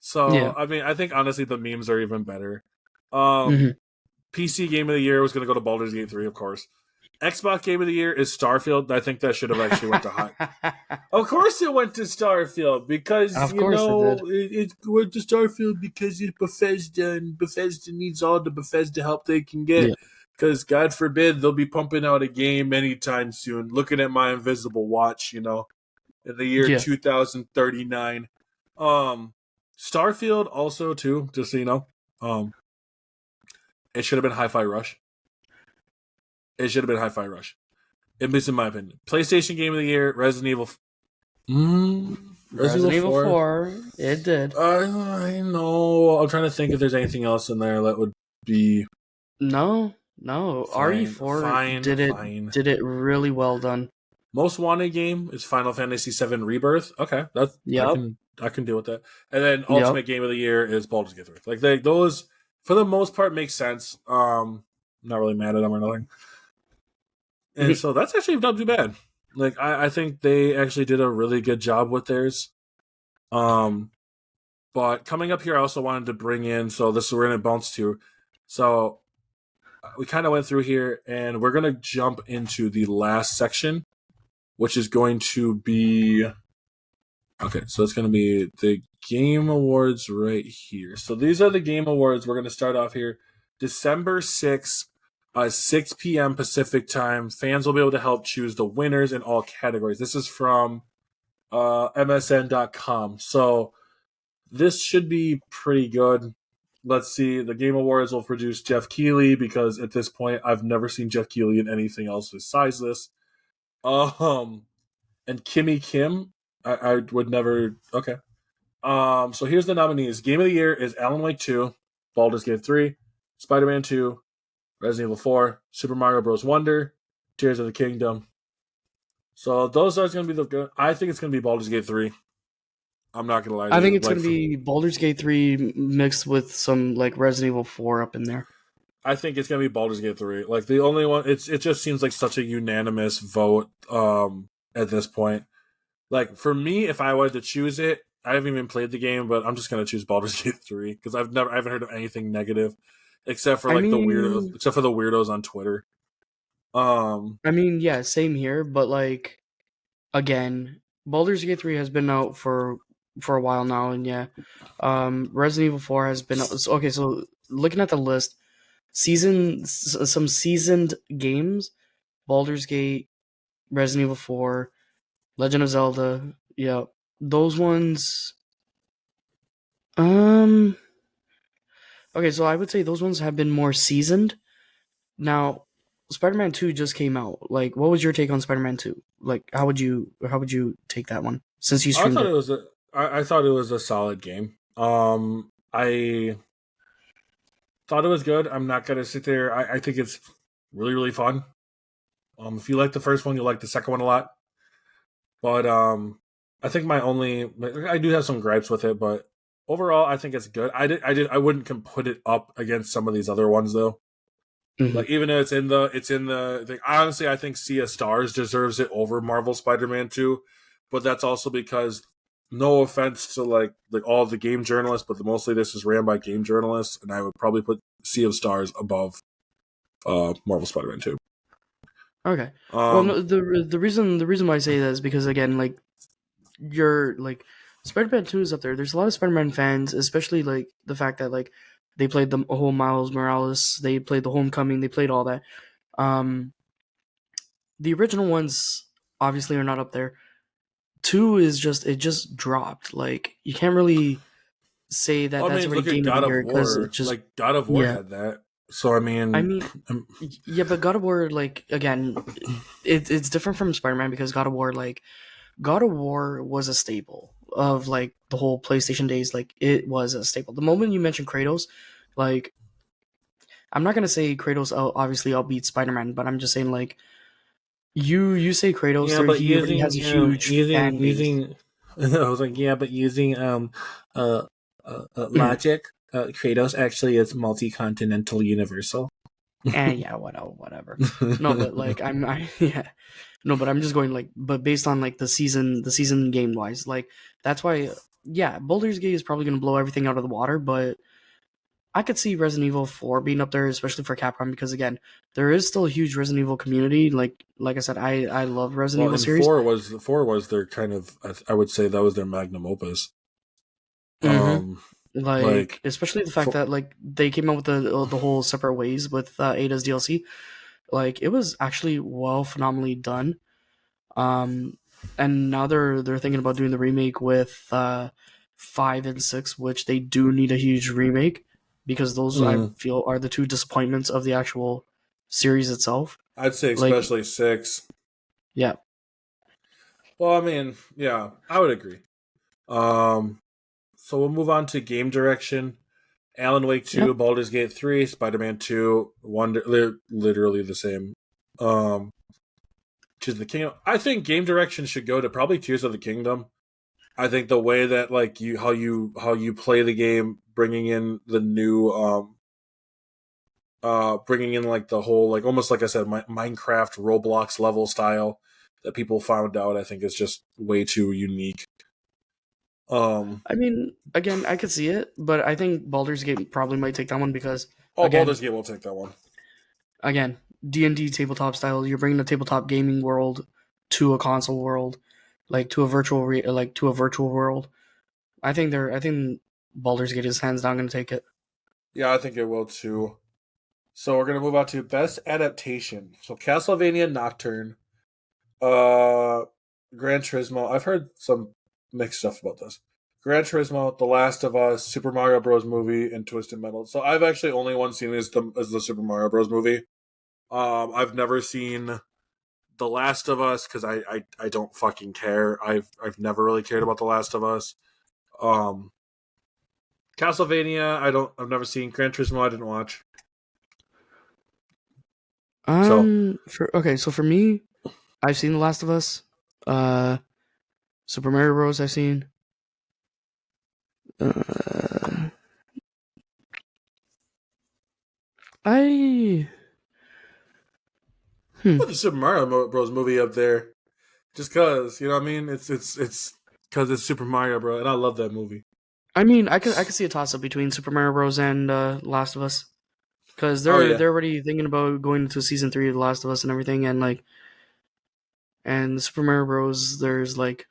S2: So yeah. I mean, I think honestly the memes are even better. PC Game of the Year was going to go to Baldur's Gate 3, of course. Xbox Game of the Year is Starfield. I think that should have actually went to High. Of course it went to Starfield because, it went to Starfield because it's Bethesda, and Bethesda needs all the Bethesda help they can get. Because, God forbid, they'll be pumping out a game anytime soon. Looking at my invisible watch, in the year 2039. Starfield also, too, just so you know. It should have been Hi-Fi Rush. It was, in my opinion. PlayStation Game of the Year, Resident Evil.
S3: Resident Evil 4. It did.
S2: I know. I'm trying to think if there's anything else in there that would be.
S3: No. RE4 did it really well done.
S2: Most wanted game is Final Fantasy VII Rebirth. Okay, that's
S3: Yep.
S2: I can deal with that. And then
S3: Yep.
S2: Ultimate Game of the Year is Baldur's Gate 3. Like those for the most part make sense. Not really mad at them or nothing. And so that's actually not too bad. Like I think they actually did a really good job with theirs. But coming up here, I also wanted to bring in. So this is we're gonna bounce to. So we kind of went through here, and we're gonna jump into the last section, which is going to be okay. So it's gonna be the Game Awards right here. So these are the Game Awards. We're gonna start off here, December 6th. 6 p.m. Pacific time. Fans will be able to help choose the winners in all categories. This is from MSN.com. So this should be pretty good. Let's see. The Game Awards will produce Jeff Keighley because at this point I've never seen Jeff Keighley in anything else besides this. And Kimmy Kim. I would never. Okay. So here's the nominees. Game of the Year is Alan Wake 2, Baldur's Gate 3, Spider-Man 2, Resident Evil 4, Super Mario Bros. Wonder, Tears of the Kingdom. So those are going to be the good. I think it's going to be Baldur's Gate 3. I'm not going to lie to you.
S3: I think it's going to be Baldur's Gate 3 mixed with some like Resident Evil 4 up in there.
S2: I think it's going to be Baldur's Gate 3. Like the only one, it just seems like such a unanimous vote at this point. Like for me, if I wanted to choose it, I haven't even played the game, but I'm just going to choose Baldur's Gate 3 because I haven't heard of anything negative. Except for the weirdos on Twitter.
S3: I mean, yeah, same here, but like again, Baldur's Gate 3 has been out for a while now, and yeah. Resident Evil 4 has been out. Okay, so looking at the list, some seasoned games, Baldur's Gate, Resident Evil 4, Legend of Zelda, yeah. Those ones okay, so I would say those ones have been more seasoned. Now, Spider-Man 2 just came out. Like, what was your take on Spider-Man 2? Like, how would you take that one? Since you streamed it.
S2: I thought it was a solid game. I thought it was good. I'm not gonna sit there. I think it's really, really fun. If you like the first one, you'll like the second one a lot. But I think I do have some gripes with it, but overall, I think it's good. I wouldn't put it up against some of these other ones though. Mm-hmm. Like even though it's in the thing. Honestly, I think Sea of Stars deserves it over Marvel Spider-Man 2, but that's also because no offense to like all the game journalists, but mostly this is ran by game journalists, and I would probably put Sea of Stars above Marvel Spider-Man 2.
S3: Okay. Well, no, the reason why I say that is because again, like you're like Spider-Man 2 is up there. There's a lot of Spider-Man fans, especially like the fact that like they played the whole Miles Morales, they played the Homecoming, they played all that. The original ones obviously are not up there. 2 is just dropped. Like you can't really say that that's already Game of the Year because it's just
S2: like God of War had that. So I mean,
S3: yeah, but God of War, like again, it's different from Spider-Man because God of War was a staple of like the whole PlayStation days. Like it was a staple. The moment you mention Kratos, like I'm not gonna say Kratos obviously outbeats Spider-Man, but I'm just saying like you say Kratos,
S2: yeah, but
S3: he has a huge fan base.
S2: I was like, yeah, but using logic, Kratos actually is multi-continental universal.
S3: Yeah, whatever. No, but like but I'm just going like, but based on like the season game wise, like that's why, yeah, Baldur's Gate is probably gonna blow everything out of the water, but I could see Resident Evil 4 being up there, especially for Capcom, because again, there is still a huge Resident Evil community. Like I said, I love Resident Evil series.
S2: 4 was their kind of, I would say that was their magnum opus.
S3: Mm-hmm. Like especially the fact that like they came out with the whole separate ways with Ada's DLC. Like it was actually phenomenally done. And now they're thinking about doing the remake with 5 and 6, which they do need a huge remake because those I feel are the two disappointments of the actual series itself.
S2: I'd say especially 6.
S3: Yeah.
S2: Well, I mean, yeah, I would agree. So we'll move on to game direction. Alan Wake 2, yep. Baldur's Gate 3, Spider-Man 2, Wonder, literally the same. Tears of the Kingdom. I think game direction should go to probably Tears of the Kingdom. I think the way that like how you play the game, bringing in the new bringing in like the whole like almost like I said Minecraft Roblox level style that people found out, I think is just way too unique.
S3: I mean, again, I could see it, but I think Baldur's Gate probably might take that one because
S2: Baldur's Gate will take that one.
S3: Again, D&D tabletop style. You're bringing the tabletop gaming world to a console world, like to a virtual world. I think Baldur's Gate is hands down going to take it.
S2: Yeah, I think it will too. So we're gonna move on to best adaptation. So Castlevania Nocturne, Gran Turismo. I've heard some mixed stuff about this. Gran Turismo, The Last of Us, Super Mario Bros. Movie, and Twisted Metal. So I've actually only one seen is the Super Mario Bros. Movie. I've never seen The Last of Us because I don't fucking care. I've never really cared about The Last of Us. Castlevania, I've never seen. Gran Turismo, I didn't watch.
S3: So for me, I've seen The Last of Us. Super Mario Bros. I've seen.
S2: Put the Super Mario Bros. Movie up there, just cause you know what I mean. It's because it's Super Mario Bros. And I love that movie.
S3: I mean, I could see a toss up between Super Mario Bros. And Last of Us, because they're already thinking about going into season 3 of The Last of Us and everything, and Super Mario Bros. There's like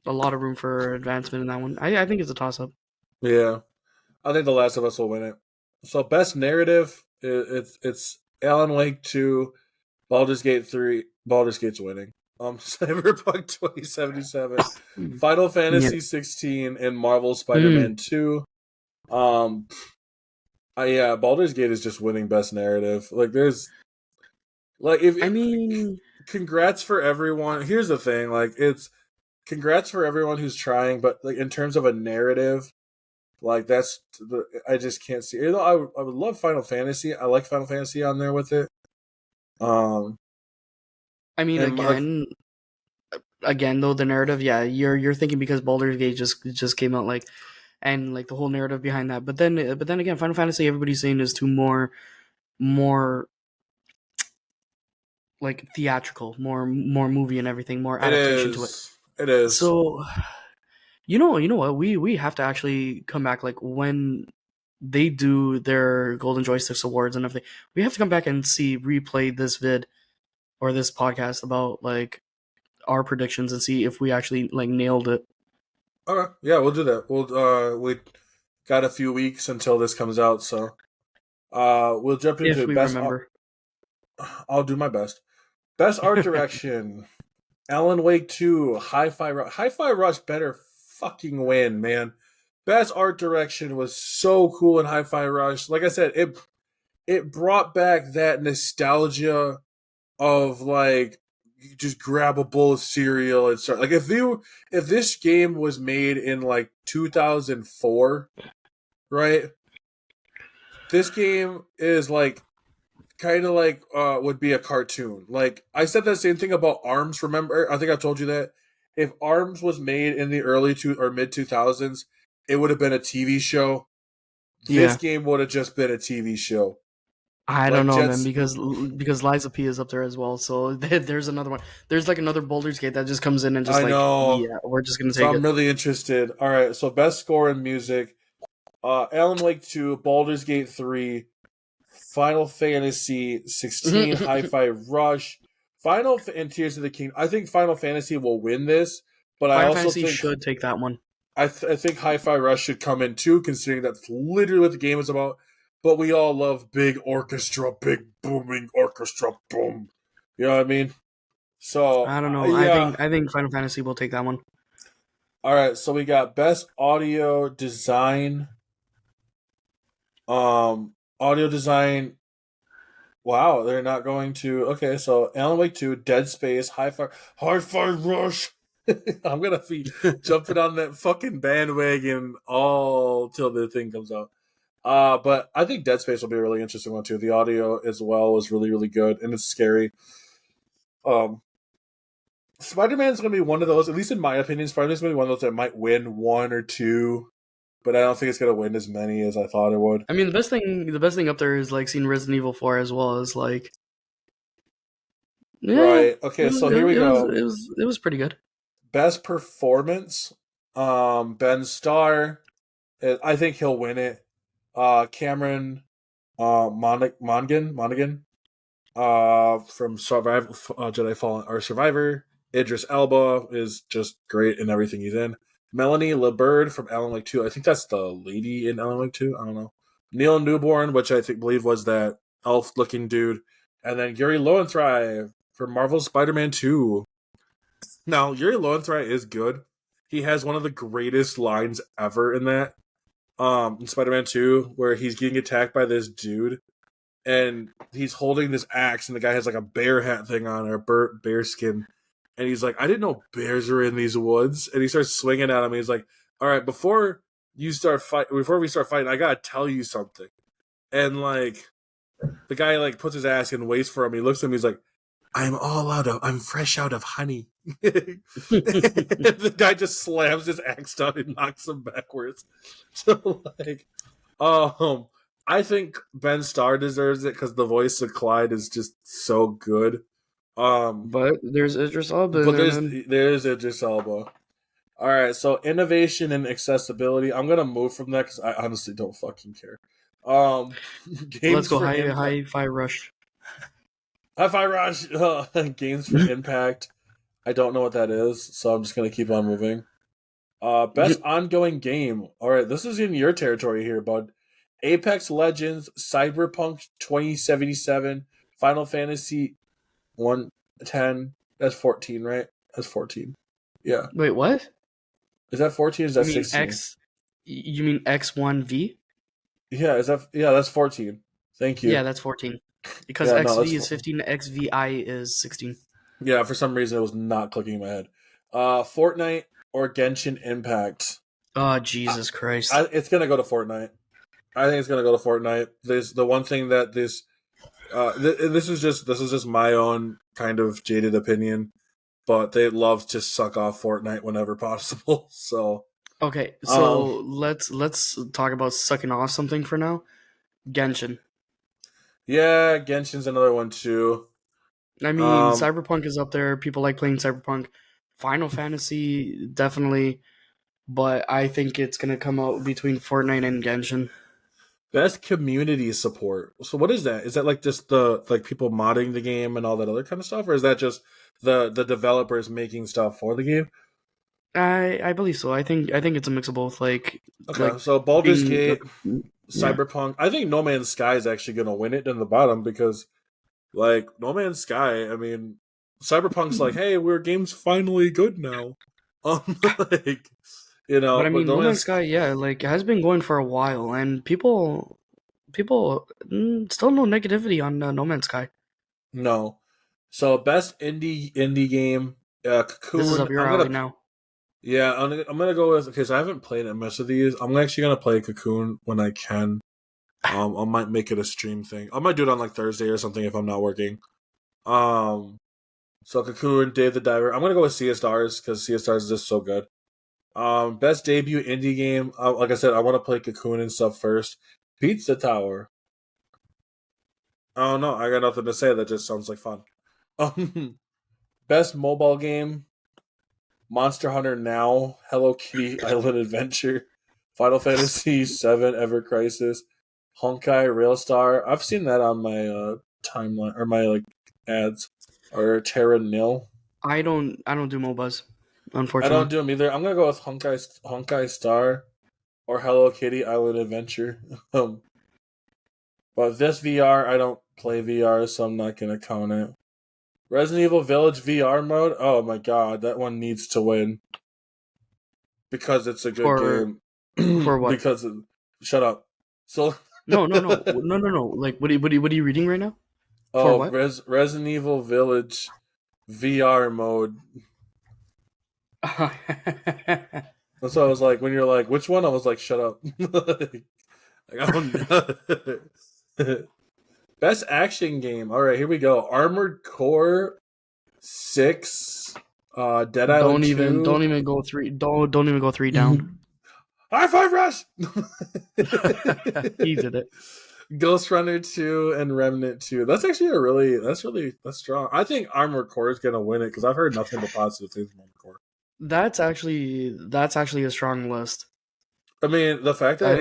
S3: a lot of room for advancement in that one. I think it's a toss up.
S2: Yeah, I think The Last of Us will win it. So best narrative, it's Alan Wake 2, Baldur's Gate 3. Baldur's Gate's winning. Cyberpunk 2077, Final Fantasy 16, and Marvel Spider-Man 2. Yeah, Baldur's Gate is just winning best narrative. Like there's, like congrats for everyone. Here's the thing, like congrats for everyone who's trying, but like in terms of a narrative, like I just can't see. You know, I would love Final Fantasy. I like Final Fantasy on there with it.
S3: I mean, again, though the narrative, yeah, you're thinking because Baldur's Gate just came out, like, and like the whole narrative behind that. But then again, Final Fantasy, everybody's saying is too more like theatrical, more movie and everything, more adaptation to it.
S2: It is.
S3: So, you know what? We have to actually come back, like when they do their Golden Joysticks Awards and everything. We have to come back and replay this vid or this podcast about like our predictions and see if we actually like nailed it.
S2: Okay, yeah, we'll do that. We got a few weeks until this comes out, so we'll jump into
S3: if we
S2: best.
S3: Remember.
S2: I'll do my best. Best art direction: Alan Wake 2, Hi-Fi Rush. Hi-Fi Rush better fucking win, man. Best art direction was so cool in Hi-Fi Rush. Like I said, it brought back that nostalgia of like you just grab a bowl of cereal and start. Like if this game was made in like 2004, right? This game is like kind of like would be a cartoon. Like I said that same thing about ARMS. Remember, I think I told you that if ARMS was made in the early or mid 2000s, it would have been a TV show. This game would have just been a TV show.
S3: I don't know, man, because Lies of P is up there as well. So there's another one. There's like another Baldur's Gate that just comes in and just yeah, we're just gonna take it.
S2: So I'm really interested. All right, so best score in music: Alan Wake 2, Baldur's Gate 3, Final Fantasy 16, Hi-Fi Rush, and Tears of the Kingdom. I think Final Fantasy will win this, but I also think
S3: should take that one.
S2: I think Hi-Fi Rush should come in too, considering that's literally what the game is about. But we all love big orchestra, big booming orchestra, boom. You know what I mean? So
S3: I don't know. Yeah. I think Final Fantasy will take that one.
S2: All right, so we got best audio design. Audio design. Wow, they're not going to. Okay, so Alan Wake 2, Dead Space, Hi-Fi Rush. I'm gonna be jumping on that fucking bandwagon all till the thing comes out. But I think Dead Space will be a really interesting one too. The audio as well is really, really good, and it's scary. Spider-Man's going to be one of those, at least in my opinion, Spider-Man's going to be one of those that might win one or two, but I don't think it's going to win as many as I thought it would.
S3: I mean, the best thing up there is like seeing Resident Evil 4 as well as like, yeah,
S2: Right. Okay, so here we go.
S3: It was pretty good.
S2: Best performance, Ben Starr. I think he'll win it. Cameron Monaghan from Jedi Fallen or Survivor. Idris Elba is just great in everything he's in. Melanie LeBird from Alan Wake 2. I think that's the lady in Alan Wake 2. I don't know. Neil Newborn, which I believe was that elf-looking dude. And then Yuri Lowenthal from Marvel Spider-Man 2. Now, Yuri Lowenthal is good. He has one of the greatest lines ever in that. In Spider-Man 2, where he's getting attacked by this dude, and he's holding this axe, and the guy has like a bear hat thing on, or bear skin, and he's like, I didn't know bears are in these woods, and he starts swinging at him, and he's like, all right, before we start fighting, I gotta tell you something. And like, the guy like puts his axe and waits for him, he looks at him, he's like, I'm fresh out of honey. The guy just slams his axe down and knocks him backwards. So like, I think Ben Starr deserves it because the voice of Clyde is just so good.
S3: But there's Idris Elba.
S2: But there's Idris Elba. All right, so innovation and accessibility. I'm gonna move from that because I honestly don't fucking care.
S3: Let's go Hi-Fi Rush.
S2: Hi-Fi Rush. Games for Impact. I don't know what that is, so I'm just gonna keep on moving. Best ongoing game. All right, this is in your territory here, bud. Apex Legends, Cyberpunk 2077, Final Fantasy 110. That's 14, right? That's 14. Yeah.
S3: Wait, what?
S2: Is that 14? Or is that 16?
S3: You mean X1V?
S2: Yeah. That's 14. Thank you.
S3: Yeah, that's 14. Because XV is 15, XVI is 16.
S2: Yeah, for some reason it was not clicking in my head. Fortnite or Genshin Impact?
S3: Oh, Jesus Christ.
S2: It's going to go to Fortnite. I think it's going to go to Fortnite. There's the one thing that this is just my own kind of jaded opinion, but they love to suck off Fortnite whenever possible. So
S3: okay, so let's talk about sucking off something for now. Genshin.
S2: Yeah, Genshin's another one too.
S3: I mean, Cyberpunk is up there. People like playing Cyberpunk. Final Fantasy, definitely. But I think it's going to come out between Fortnite and Genshin.
S2: Best community support. So what is that? Is that like just the people modding the game and all that other kind of stuff? Or is that just the developers making stuff for the game?
S3: I believe so. I think it's a mix of both. Okay,
S2: so Baldur's Gate, Cyberpunk. I think No Man's Sky is actually going to win it in the bottom because, like, No Man's Sky, I mean, Cyberpunk's like, hey, we're game's finally good now. Like, you know.
S3: But I mean, No Man's Sky, it has been going for a while, and people still no negativity on No Man's Sky.
S2: No. So best indie game, Cocoon.
S3: This is up your alley now.
S2: Yeah, I'm gonna go with, because I haven't played most of these. I'm actually gonna play Cocoon when I can. I might make it a stream thing. I might do it on like Thursday or something if I'm not working. So Cocoon, Dave the Diver. I'm gonna go with Sea of Stars because Sea of Stars is just so good. Best debut indie game. Like I said, I want to play Cocoon and stuff first. Pizza Tower. Oh no, I got nothing to say. That just sounds like fun. Best mobile game. Monster Hunter Now, Hello Kitty Island Adventure, Final Fantasy VII Ever Crisis, Honkai Railstar. I've seen that on my timeline or my ads. Or Terra Nil.
S3: I don't do MOBAs, unfortunately.
S2: I don't do them either. I'm gonna go with Honkai Star or Hello Kitty Island Adventure. But this VR, I don't play VR, so I'm not gonna count it. Resident Evil Village VR mode? Oh my god, that one needs to win. Because it's a good
S3: game. For what?
S2: Shut up. So
S3: No. Like, what are you reading right now?
S2: Oh, Resident Evil Village VR mode. That's what I was like, when you're like, which one? I was like, shut up. I don't know. Best action game. All right, here we go. Armored Core 6. Dead Island 2.
S3: Don't even go three. Don't even go three down.
S2: High Five Rush.
S3: He did it.
S2: Ghost Runner 2 and Remnant 2. That's actually that's strong. I think Armored Core is gonna win it because I've heard nothing but positive things from Armored Core.
S3: That's actually a strong list.
S2: I mean, the fact that
S3: I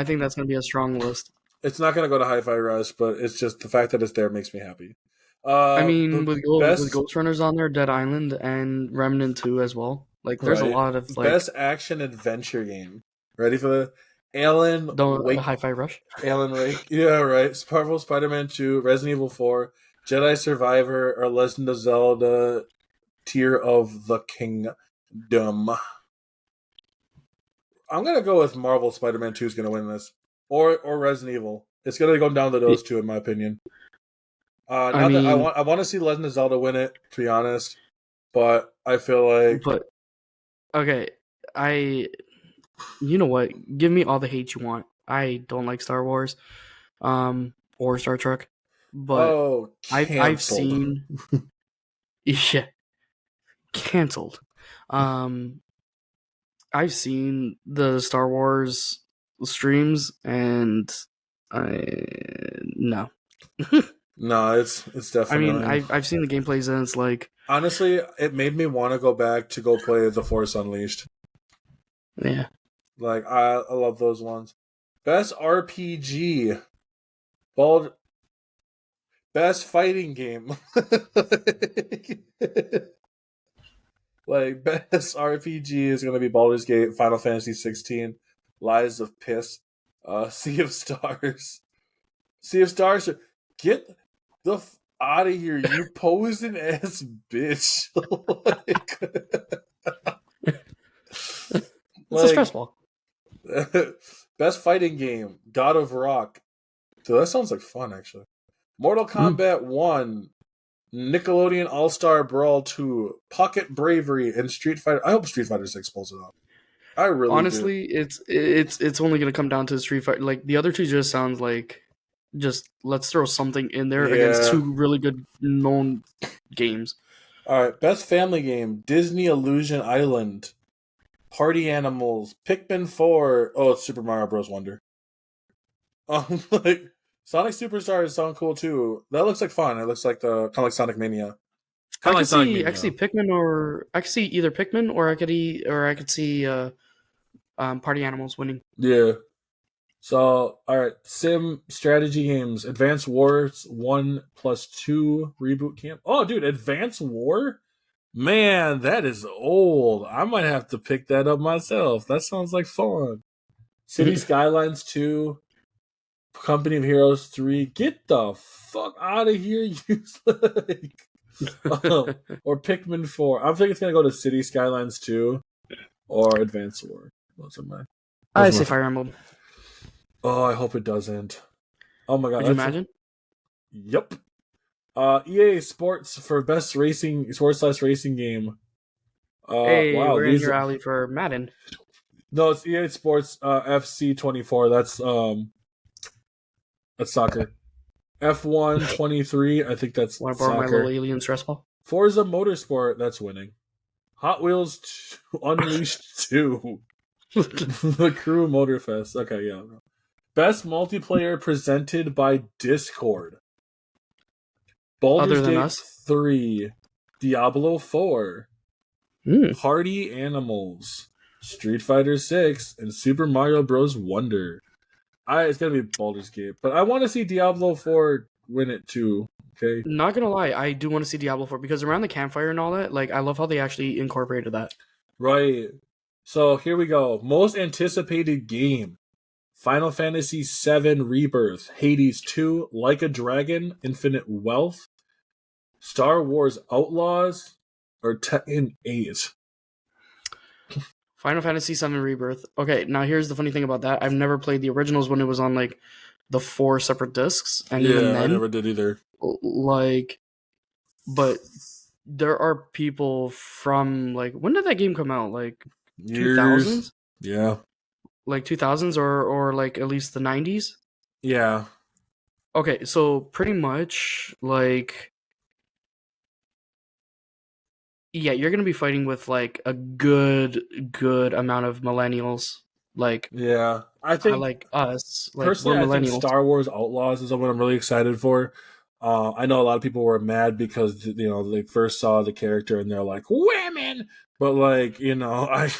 S3: think that's gonna be a strong list.
S2: It's not gonna go to Hi-Fi Rush, but it's just the fact that it's there makes me happy.
S3: I mean, with Ghost Runners on there, Dead Island, and Remnant 2 as well. Like, there's a lot of like
S2: best action adventure game. Ready for the Alan Wake?
S3: Hi-Fi Rush.
S2: Alan Wake. Yeah, right. Marvel Spider-Man 2, Resident Evil 4, Jedi Survivor, or Legend of Zelda: Tear of the Kingdom. I'm gonna go with Marvel Spider-Man 2 is gonna win this, or Resident Evil. It's gonna go down to those two, in my opinion. I want to see Legend of Zelda win it, to be honest, but I feel like.
S3: But okay, you know what? Give me all the hate you want. I don't like Star Wars, or Star Trek, but I've seen, yeah, canceled. I've seen the Star Wars streams, and no.
S2: No, it's definitely.
S3: I mean, I've seen the gameplays, and it's like,
S2: honestly, it made me want to go back to go play The Force Unleashed.
S3: Yeah,
S2: like I love those ones. Best RPG, best fighting game. Like best RPG is gonna be Baldur's Gate, Final Fantasy 16, Lies of Piss, Sea of Stars. Sea of Stars, get the out of here, you posing ass bitch.
S3: It's stressful.
S2: Best fighting game, God of Rock. Dude, that sounds like fun, actually. Mortal Kombat 1, Nickelodeon All-Star Brawl 2, Pocket Bravery, and Street Fighter. I hope Street Fighter 6 pulls it off. I really
S3: honestly
S2: do.
S3: It's only gonna come down to Street Fighter. Like, the other two just sounds like just let's throw something in there against two really good known games.
S2: All right, best family game, Disney Illusion Island, Party Animals, Pikmin 4. Oh, it's Super Mario Bros. Wonder. Like Sonic Superstars sound cool too. That looks like fun. It looks like kind of like Sonic Mania.
S3: I could see Pikmin, or I could see either Pikmin, or I could see Party Animals winning.
S2: Yeah. So, all right, Sim strategy games, Advanced Wars 1+2 Reboot Camp. Oh, dude, Advanced War? Man, that is old. I might have to pick that up myself. That sounds like fun. City Skylines 2, Company of Heroes 3. Get the fuck out of here, you or Pikmin 4. I'm thinking it's gonna go to City Skylines 2 or Advanced War. Those are mine.
S3: I say Fire Emblem.
S2: Oh, I hope it doesn't. Oh my god.
S3: Could you imagine?
S2: Yep. EA Sports for best sports/racing game.
S3: Hey, wow, we're in your alley for Madden.
S2: No, it's EA Sports FC24. That's soccer. F1 23, I think that's
S3: Want to borrow my little alien stress ball?
S2: Forza Motorsport, that's winning. Hot Wheels Unleashed 2. The Crew Motorfest. Okay, yeah. Best multiplayer presented by Discord. Baldur's Gate 3, Diablo 4, Party Animals, Street Fighter 6, and Super Mario Bros. Wonder. It's gonna be Baldur's Gate, but I want to see Diablo 4 win it too. Okay.
S3: Not gonna lie, I do want to see Diablo 4 because around the campfire and all that, like, I love how they actually incorporated that.
S2: Right. So here we go. Most anticipated game: Final Fantasy VII Rebirth, Hades 2, Like a Dragon, Infinite Wealth, Star Wars Outlaws, or Tekken 8.
S3: Final Fantasy VII Rebirth. Okay, now here's the funny thing about that. I've never played the originals when it was on, like, the 4 separate discs. And even then,
S2: I never did either.
S3: Like, but there are people from, like, when did that game come out? Like, 2000s?
S2: Yeah.
S3: Like 2000s or like at least the 90s?
S2: Yeah.
S3: Okay, so pretty much, like, yeah, you're gonna be fighting with like a good amount of millennials. Like
S2: Yeah, I
S3: I
S2: think
S3: like us. Like we're
S2: personally, I think
S3: millennials.
S2: Star Wars Outlaws is what I'm really excited for. I know a lot of people were mad because they first saw the character and they're like women, but like I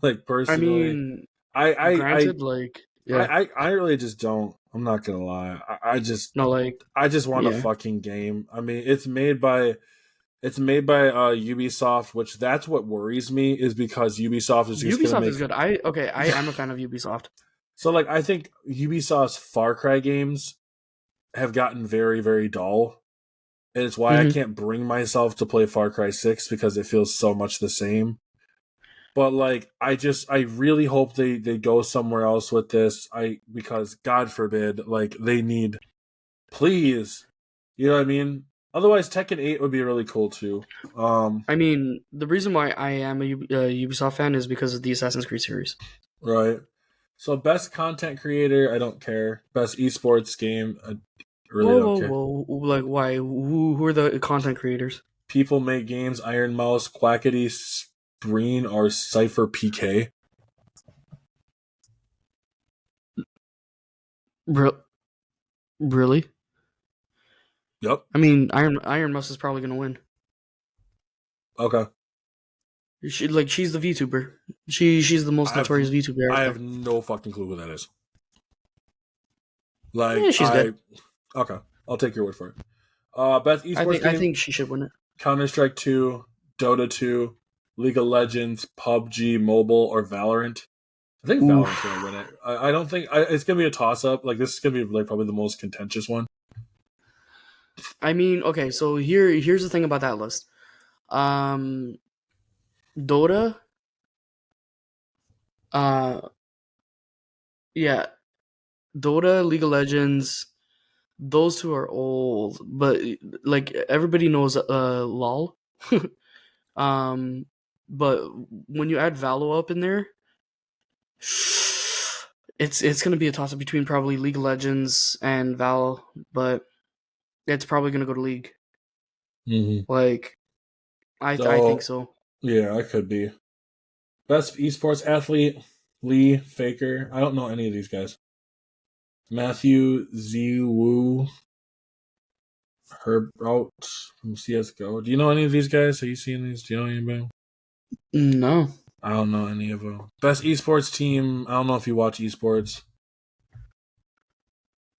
S2: like
S3: I
S2: personally,
S3: mean,
S2: I I I
S3: granted, like yeah,
S2: I really just don't. I'm not gonna lie.
S3: no, like
S2: I just want a
S3: yeah.
S2: fucking game. I mean, it's made by Ubisoft, which that's what worries me is because Ubisoft is just gonna
S3: Ubisoft
S2: make.
S3: is good. I'm a fan of Ubisoft.
S2: So like I think Ubisoft's Far Cry games have gotten very, very dull. And it's why I
S3: Hmm.
S2: can't bring myself to play Far Cry 6 because it feels so much the same. But like I really hope they go somewhere else with this. Because God forbid, like they need please. You know what I mean? Otherwise Tekken 8 would be really cool too.
S3: I mean, the reason why I am a Ubisoft fan is because of the Assassin's Creed series.
S2: Right. So best content creator, I don't care. Best esports game, I really
S3: Whoa,
S2: don't
S3: whoa,
S2: care.
S3: whoa! Like, why? Who are the content creators?
S2: People Make Games, Iron Mouse, Quackity, Spreen, or Cypher PK.
S3: Really?
S2: Yep.
S3: I mean, Iron Mouse is probably gonna win.
S2: Okay.
S3: She's the VTuber. She's the most
S2: I've
S3: notorious VTuber
S2: I
S3: out
S2: have
S3: there.
S2: no fucking clue who that is.
S3: Yeah,
S2: Like
S3: she's good.
S2: okay, I'll take your word for it. Best esports
S3: I
S2: game:
S3: think she should win it.
S2: Counter-Strike 2, Dota 2, League of Legends, PUBG Mobile, or Valorant. I think Valorant's gonna win
S3: Oof.
S2: it. I don't think it's gonna be a toss-up. Like this is gonna be like probably the most contentious one.
S3: I mean, okay, so here's the thing about that list. Um, Dota. Uh, yeah, Dota, League of Legends. Those two are old, but like everybody knows LOL. um, but when you add Valo up in there, it's gonna be a toss up between probably League of Legends and Val, but it's probably gonna go to League.
S2: Mm-hmm.
S3: Like I think
S2: So
S3: so.
S2: yeah, I could be best esports athlete: Lee Faker. I don't know any of these guys. Matthew Ziwu, Herb out from CS:GO. Do you know any of these guys? Have you seen these? Do you know anybody?
S3: No.
S2: I don't know any of them. Best esports team. I don't know if you watch esports.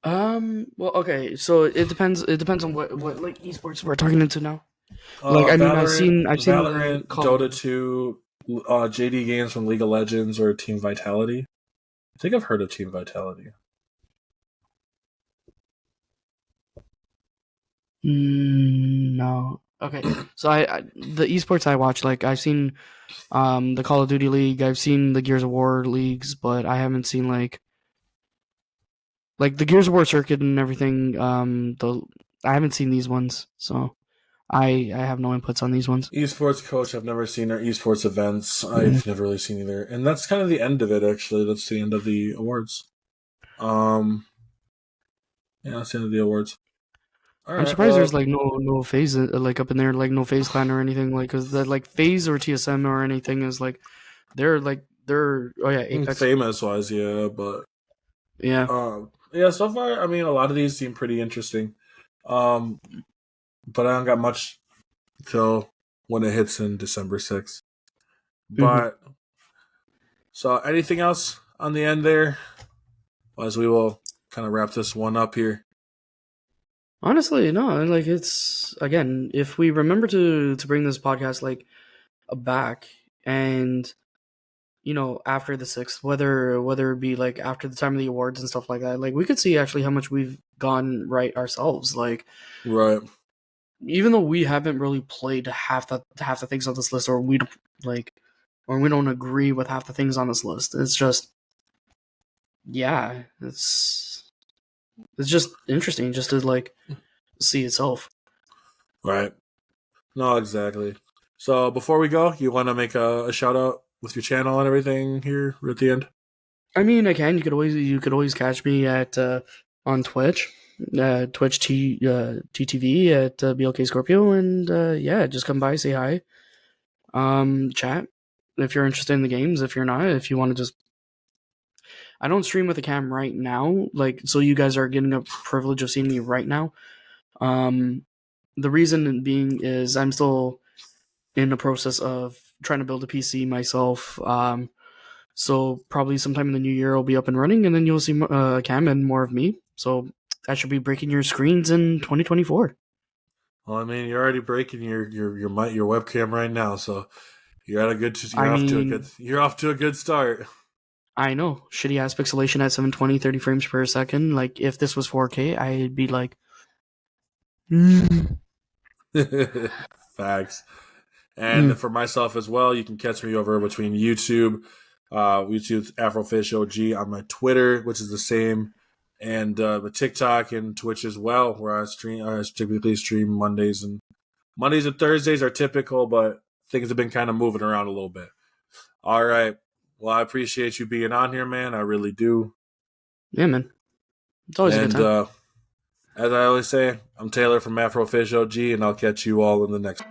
S3: Well, okay. So it depends. It depends on what like esports we're talking into now. Like, I mean,
S2: Valorant,
S3: I've seen Call.
S2: Dota 2, JD Games from League of Legends, or Team Vitality. I think I've heard of Team Vitality.
S3: No. Okay. So I the esports I watch, like I've seen the Call of Duty League, I've seen the Gears of War leagues, but I haven't seen like the Gears of War circuit and everything. I haven't seen these ones, so I have no inputs on these ones.
S2: Esports coach. I've never seen their esports events.
S3: Mhm.
S2: I've never really seen either, and that's kind of the end of it. Actually, that's the end of the awards. Yeah, that's the end of the awards. All
S3: I'm
S2: right.
S3: surprised
S2: Well,
S3: there's like no phase like up in there, like no phase clan or anything, like because that like phase or TSM or anything is like they're oh yeah, Apex,
S2: famous wise, yeah, but
S3: yeah.
S2: yeah. So far, I mean, a lot of these seem pretty interesting. Um, but I don't got much till when it hits in December 6th.
S3: Hmm.
S2: But so, anything else on the end there? As we will kind of wrap this one up here.
S3: Honestly, no, like it's again, if we remember to bring this podcast like back and after the 6th, whether it be like after the time of the awards and stuff like that, like we could see actually how much we've gone right ourselves. Like
S2: Right.
S3: even though we haven't really played half the things on this list, or we don't like, or we don't agree with half the things on this list, it's just yeah, it's just interesting just to like see itself.
S2: Right. No, exactly. So before we go, you want to make a shout out with your channel and everything here at the end?
S3: I mean, I can. You could always catch me at on Twitch, Twitch TTV at BLK Scorpio, and yeah, just come by, say hi. Chat if you're interested in the games. If you're not, if you want to just, I don't stream with a cam right now, like, so you guys are getting a privilege of seeing me right now. The reason being is I'm still in the process of trying to build a PC myself. So probably sometime in the new year I'll be up and running, and then you'll see cam and more of me. So that should be breaking your screens in 2024.
S2: Well, I mean, you're already breaking your webcam right now, so you're at a good. You're off to a good start.
S3: I know, shitty ass pixelation at 720, 30 frames per second. Like, if this was 4K, I'd be like,
S2: Facts. And for myself as well, you can catch me over between YouTube's AFROFISHOG, on my Twitter, which is the same, and TikTok and Twitch as well, where I typically stream Mondays and Thursdays are typical, but things have been kind of moving around a little bit. All right. Well, I appreciate you being on here, man. I really do.
S3: Yeah, man. It's always a good time.
S2: As I always say, I'm Taylor from AFROFISHOG, and I'll catch you all in the next